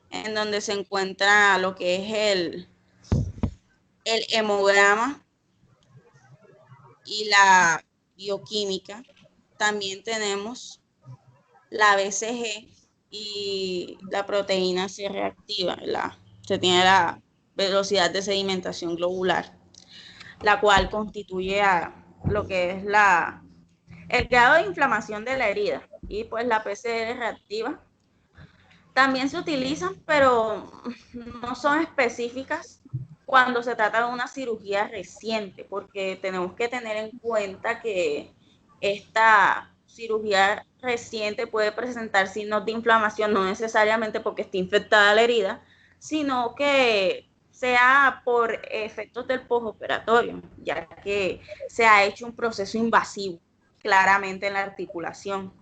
en donde se encuentra lo que es el hemograma y la bioquímica. También tenemos la BCG y la proteína C reactiva. Se tiene la velocidad de sedimentación globular, la cual constituye a lo que es el grado de inflamación de la herida. Y pues la PCR reactiva también se utilizan, pero no son específicas cuando se trata de una cirugía reciente, porque tenemos que tener en cuenta que esta cirugía reciente puede presentar signos de inflamación, no necesariamente porque esté infectada la herida, sino que sea por efectos del postoperatorio, ya que se ha hecho un proceso invasivo claramente en la articulación.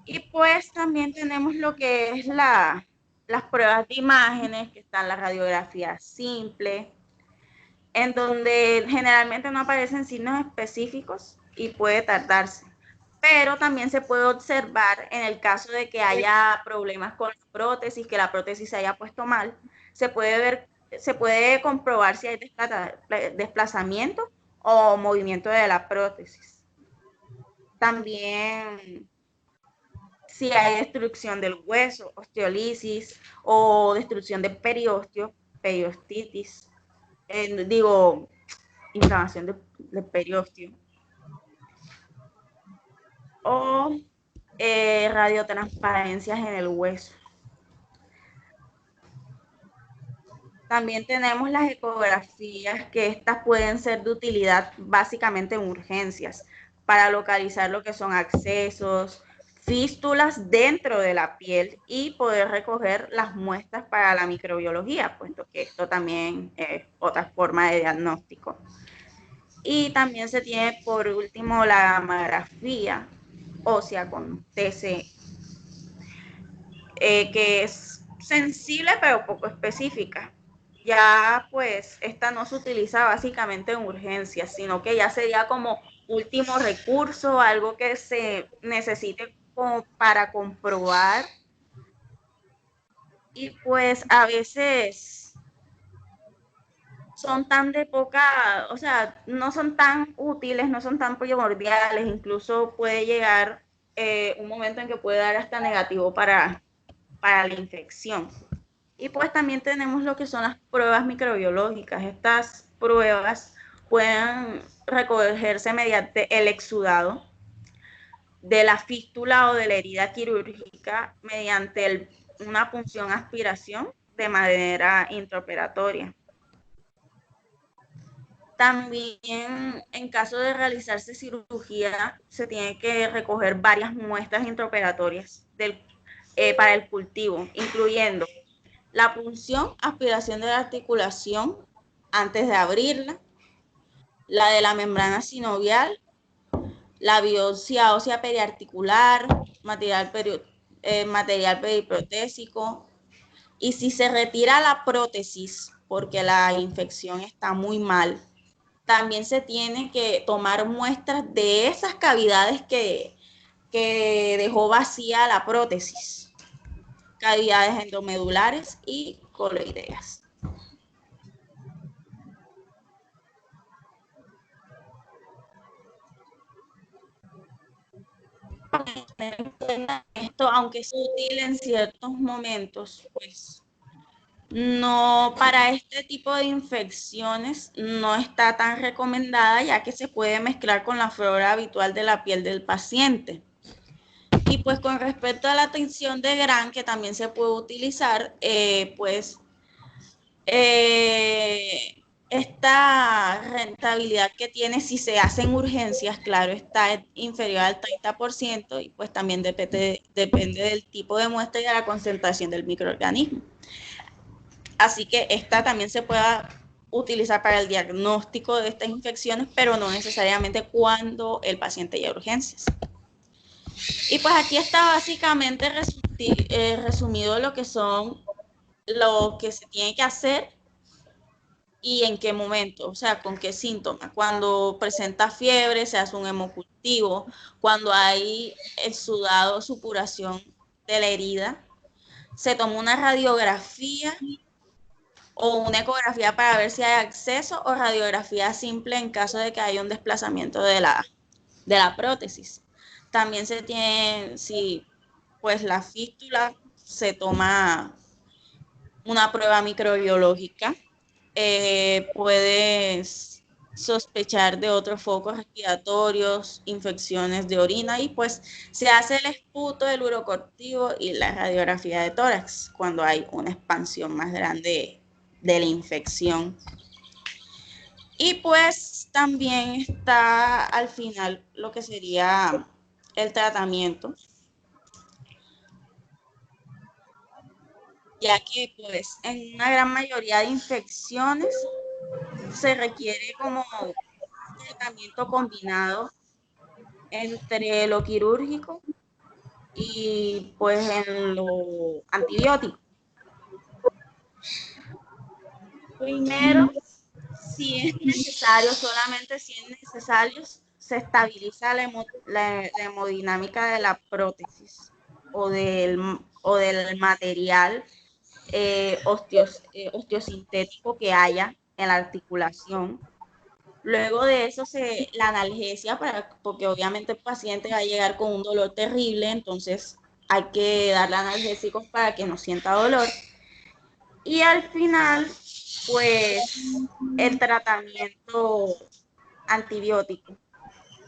Y pues también tenemos lo que es las pruebas de imágenes, que están la radiografía simple, en donde generalmente no aparecen signos específicos y puede tardarse. Pero también se puede observar en el caso de que haya problemas con la prótesis, que la prótesis se haya puesto mal, se puede comprobar si hay desplazamiento o movimiento de la prótesis. También si hay destrucción del hueso, osteolisis o destrucción de periostio, periostitis, inflamación del periostio, o radiotransparencias en el hueso. También tenemos las ecografías, que estas pueden ser de utilidad básicamente en urgencias, para localizar lo que son accesos, fístulas dentro de la piel y poder recoger las muestras para la microbiología, puesto que esto también es otra forma de diagnóstico. Y también se tiene por último la gammagrafía ósea con TC, que es sensible pero poco específica. Ya pues esta no se utiliza básicamente en urgencias, sino que ya sería como último recurso, algo que se necesite como para comprobar. Y pues a veces son tan de poca, o sea, no son tan útiles, no son tan primordiales, incluso puede llegar un momento en que puede dar hasta negativo para la infección. Y pues también tenemos lo que son las pruebas microbiológicas. Estas pruebas pueden recogerse mediante el exudado de la fístula o de la herida quirúrgica mediante una punción aspiración de manera intraoperatoria. También en caso de realizarse cirugía se tiene que recoger varias muestras intraoperatorias para el cultivo, incluyendo la punción, aspiración de la articulación antes de abrirla, la de la membrana sinovial, la biopsia ósea periarticular, material periprotésico, y si se retira la prótesis porque la infección está muy mal, también se tiene que tomar muestras de esas cavidades que dejó vacía la prótesis, cavidades endomedulares y coloideas. Esto, aunque es útil en ciertos momentos, pues no, para este tipo de infecciones no está tan recomendada, ya que se puede mezclar con la flora habitual de la piel del paciente. Y pues con respecto a la tinción de Gram, que también se puede utilizar, esta rentabilidad que tiene si se hacen urgencias, claro, está inferior al 30%, y pues también depende del tipo de muestra y de la concentración del microorganismo. Así que esta también se puede utilizar para el diagnóstico de estas infecciones, pero no necesariamente cuando el paciente llega a urgencias. Y pues aquí está básicamente resumido lo que se tiene que hacer y en qué momento, o sea, con qué síntomas. Cuando presenta fiebre, se hace un hemocultivo. Cuando hay exudado, supuración de la herida, se toma una radiografía o una ecografía para ver si hay acceso, o radiografía simple en caso de que haya un desplazamiento de la prótesis. También se tiene, si pues la fístula, se toma una prueba microbiológica. Puedes sospechar de otros focos respiratorios, infecciones de orina, y pues se hace el esputo del urocortivo y la radiografía de tórax cuando hay una expansión más grande de la infección. Y pues también está al final lo que sería el tratamiento. ya que pues en una gran mayoría de infecciones se requiere como un tratamiento combinado entre lo quirúrgico y pues en lo antibiótico. Primero, si es necesario, solamente si es necesario, se estabiliza la hemodinámica de la prótesis o del material osteosintético que haya en la articulación. Luego de eso, la analgesia, porque obviamente el paciente va a llegar con un dolor terrible, entonces hay que darle analgésicos para que no sienta dolor. Y al final, pues, el tratamiento antibiótico.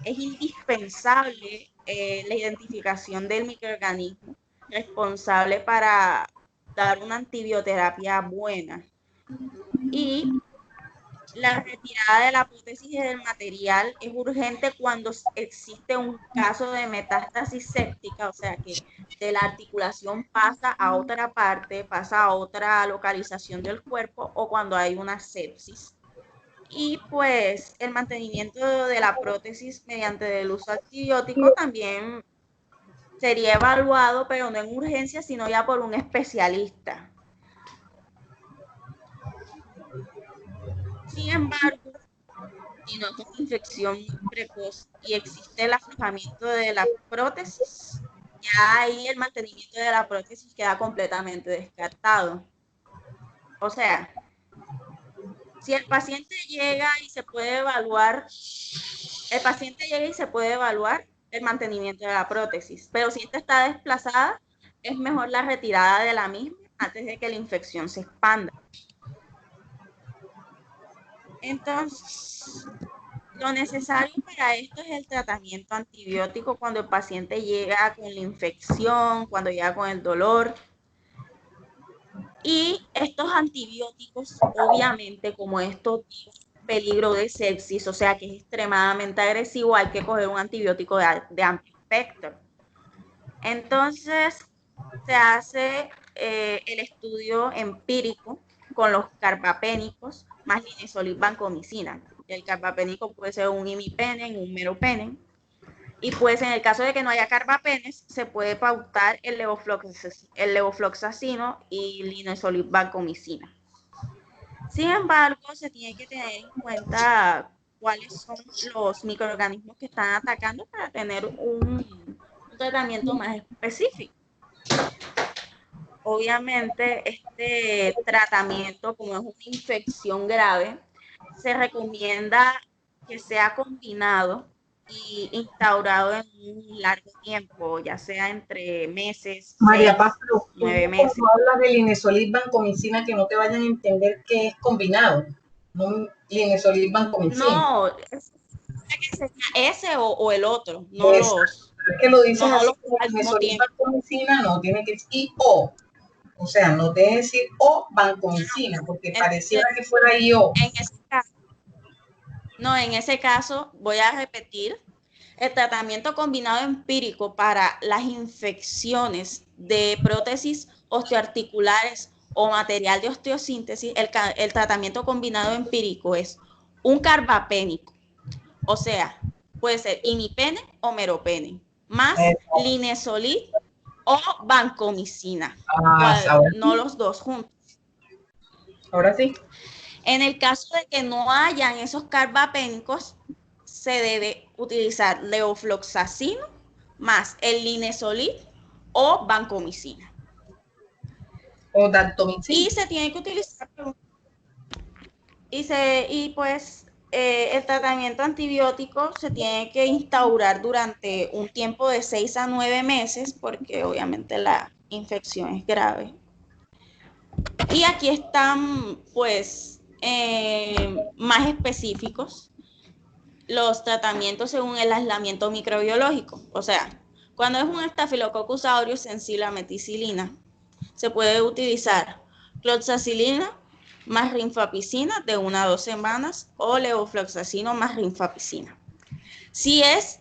Es indispensable la identificación del microorganismo responsable para dar una antibioterapia buena. Y la retirada de la prótesis y del material es urgente cuando existe un caso de metástasis séptica, o sea que de la articulación pasa a otra parte, pasa a otra localización del cuerpo, o cuando hay una sepsis. Y pues el mantenimiento de la prótesis mediante el uso antibiótico también sería evaluado, pero no en urgencia, sino ya por un especialista. Sin embargo, si no es una infección muy precoz y existe el aflojamiento de la prótesis, ya ahí el mantenimiento de la prótesis queda completamente descartado. O sea, si el paciente llega y se puede evaluar, el mantenimiento de la prótesis, pero si esta está desplazada, es mejor la retirada de la misma antes de que la infección se expanda. Entonces, lo necesario para esto es el tratamiento antibiótico cuando el paciente llega con la infección, cuando llega con el dolor. Y estos antibióticos, obviamente, como estos peligro de sepsis, o sea que es extremadamente agresivo, hay que coger un antibiótico de amplio espectro. Entonces, se hace el estudio empírico con los carbapénicos más linezolid vancomicina. El carbapénico puede ser un imipenem, un meropenem. Y pues en el caso de que no haya carbapenes, se puede pautar el levofloxacino y linezolid vancomicina. Sin embargo, se tiene que tener en cuenta cuáles son los microorganismos que están atacando para tener un tratamiento más específico. Obviamente, este tratamiento, como es una infección grave, se recomienda que sea combinado y instaurado en un largo tiempo, ya sea entre meses, María Paz, 9 meses. Cuando hablas de linezolid vancomicina, que no te vayan a entender que es combinado. No, linezolid vancomicina. No, es que sería ese o el otro, no los. Es que lo dices no así, los al mismo linezolid tiempo. vancomicina no, tiene que decir o. O sea, no debe decir o vancomicina, porque Entonces, pareciera que fuera IO. En ese caso, voy a repetir, el tratamiento combinado empírico para las infecciones de prótesis osteoarticulares o material de osteosíntesis, el tratamiento combinado empírico es un carbapénico, o sea, puede ser imipenem o meropenem, más linezolid o vancomicina, no los dos juntos. Ahora sí. En el caso de que no hayan esos carbapénicos, se debe utilizar levofloxacino más el linezolid o vancomicina. O dactomicina. Y se tiene que utilizar, el tratamiento antibiótico se tiene que instaurar durante un tiempo de 6 a 9 meses, porque obviamente la infección es grave. Y aquí están, pues, más específicos los tratamientos según el aislamiento microbiológico. O sea, cuando es un Staphylococcus aureus sensible a meticilina, se puede utilizar cloxacilina más rifampicina de 1 a 2 semanas o levofloxacino más rifampicina. Si es,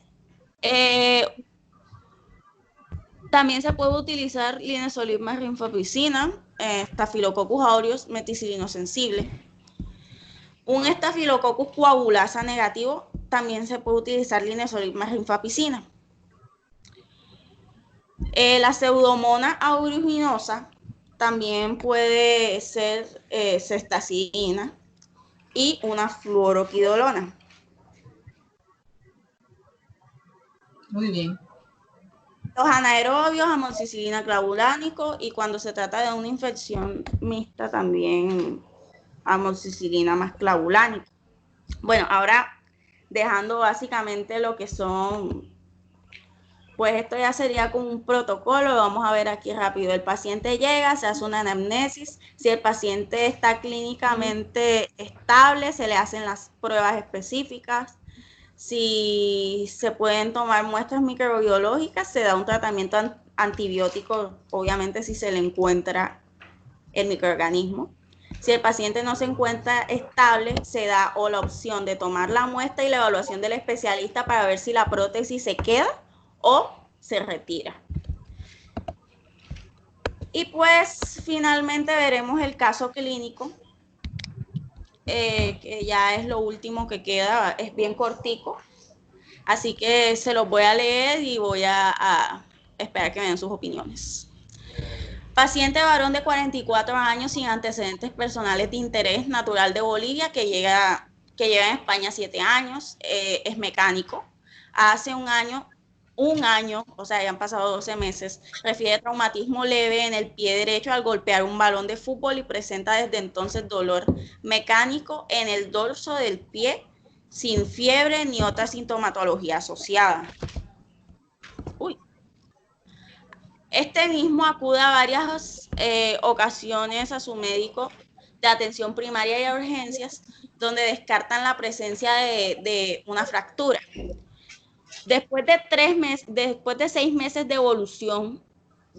también se puede utilizar linezolid más rifampicina Staphylococcus aureus meticilino sensible. Un Staphylococcus coagulasa negativo también se puede utilizar linezolid más rifampicina. La Pseudomonas aeruginosa también puede ser ceftazidina y una fluoroquidolona. Muy bien. Los anaerobios, amoxicilina clavulánico, y cuando se trata de una infección mixta también amoxicilina más clavulánico. Bueno, ahora dejando básicamente lo que son, pues esto ya sería como un protocolo, lo vamos a ver aquí rápido. El paciente llega, se hace una anamnesis, si el paciente está clínicamente estable, se le hacen las pruebas específicas. Si se pueden tomar muestras microbiológicas, se da un tratamiento antibiótico, obviamente si se le encuentra el microorganismo. Si el paciente no se encuentra estable, se da o la opción de tomar la muestra y la evaluación del especialista para ver si la prótesis se queda o se retira. Y pues finalmente veremos el caso clínico, que ya es lo último que queda, es bien cortico. Así que se los voy a leer y voy a esperar que me den sus opiniones. Paciente varón de 44 años sin antecedentes personales de interés, natural de Bolivia, que lleva en España 7 años, es mecánico. Hace un año, o sea, ya han pasado 12 meses, refiere traumatismo leve en el pie derecho al golpear un balón de fútbol y presenta desde entonces dolor mecánico en el dorso del pie, sin fiebre ni otra sintomatología asociada. Este mismo acude a varias ocasiones a su médico de atención primaria y a urgencias, donde descartan la presencia de una fractura. Después de 6 meses de evolución,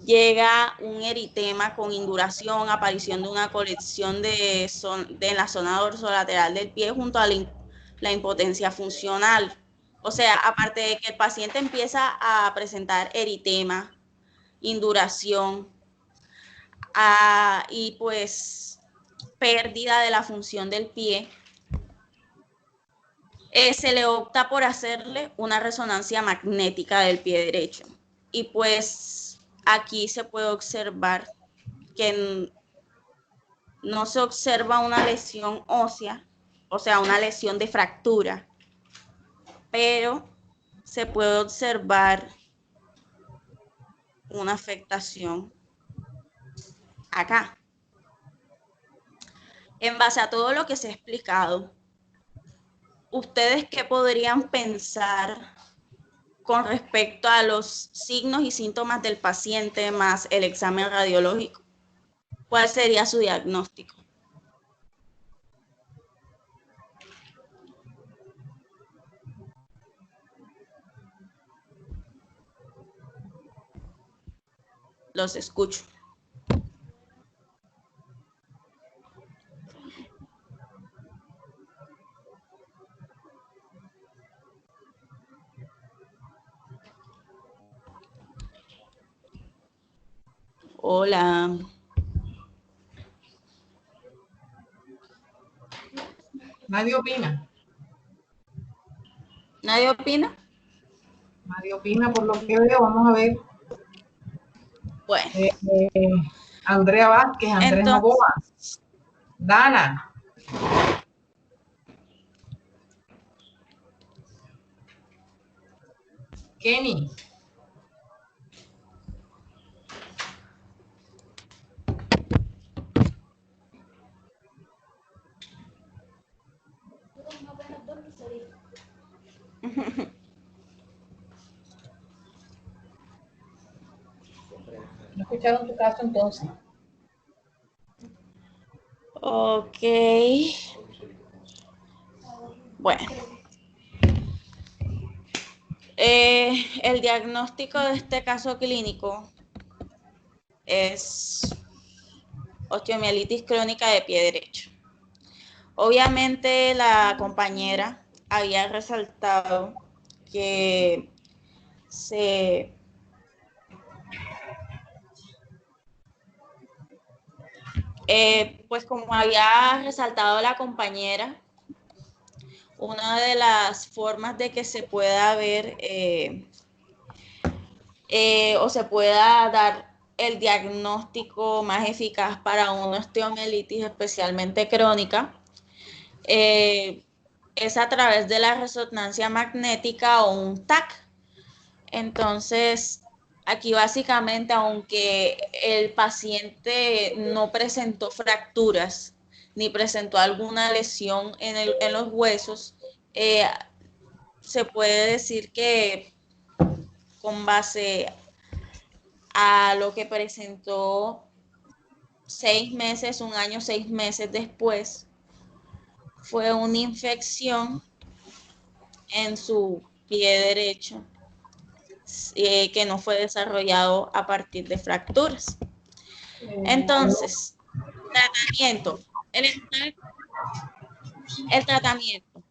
llega un eritema con induración, aparición de una colección en la zona dorsolateral del pie junto a la impotencia funcional. O sea, aparte de que el paciente empieza a presentar eritema, induración y pues pérdida de la función del pie, se le opta por hacerle una resonancia magnética del pie derecho. Y pues aquí se puede observar que no se observa una lesión ósea, o sea, una lesión de fractura, pero se puede observar una afectación acá. En base a todo lo que se ha explicado, ¿ustedes qué podrían pensar con respecto a los signos y síntomas del paciente más el examen radiológico? ¿Cuál sería su diagnóstico? Los escucho. Hola. Nadie opina. ¿Nadie opina? Nadie opina por lo que veo. Vamos a ver. Bueno. Andrea Vázquez, Andrés Novoa, Dana. Kenny. ¿No escucharon tu caso entonces? Ok. Bueno. El diagnóstico de este caso clínico es osteomielitis crónica de pie derecho. Obviamente la compañera había resaltado que se Pues como había resaltado la compañera, una de las formas de que se pueda ver o se pueda dar el diagnóstico más eficaz para una osteomielitis especialmente crónica es a través de la resonancia magnética o un TAC. Entonces, aquí básicamente, aunque el paciente no presentó fracturas ni presentó alguna lesión en los huesos, se puede decir que con base a lo que presentó 6 meses, 1 año, 6 meses después, fue una infección en su pie derecho que no fue desarrollado a partir de fracturas. Entonces, tratamiento. El tratamiento.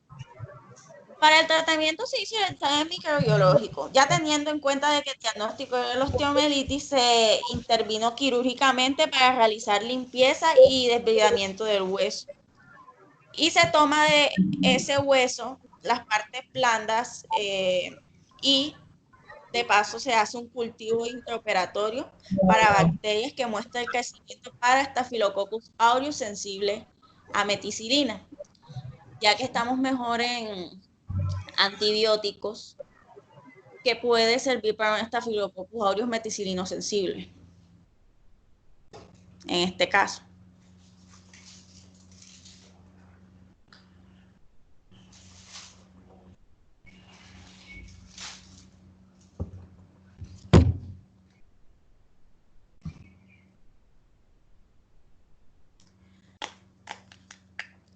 Para el tratamiento se hizo el examen microbiológico, ya teniendo en cuenta de que el diagnóstico de la osteomielitis se intervino quirúrgicamente para realizar limpieza y desbridamiento del hueso. Y se toma de ese hueso las partes blandas y de paso se hace un cultivo intraoperatorio para bacterias que muestra el crecimiento para Staphylococcus aureus sensible a meticilina. Ya que estamos mejor en antibióticos, que puede servir para un Staphylococcus aureus meticilino sensible. En este caso.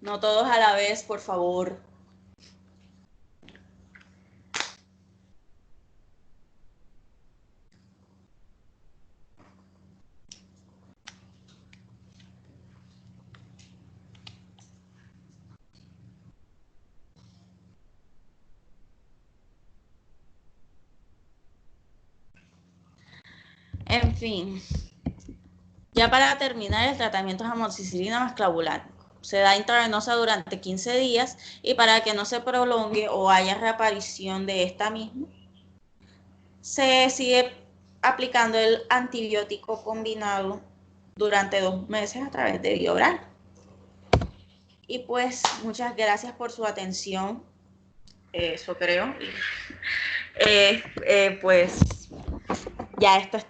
No todos a la vez, por favor. En fin, ya para terminar, el tratamiento es amoxicilina más clavulánico. Se da intravenosa durante 15 días y para que no se prolongue o haya reaparición de esta misma, se sigue aplicando el antibiótico combinado durante 2 meses a través de vía oral. Y pues muchas gracias por su atención. Eso creo. Pues ya esto es todo.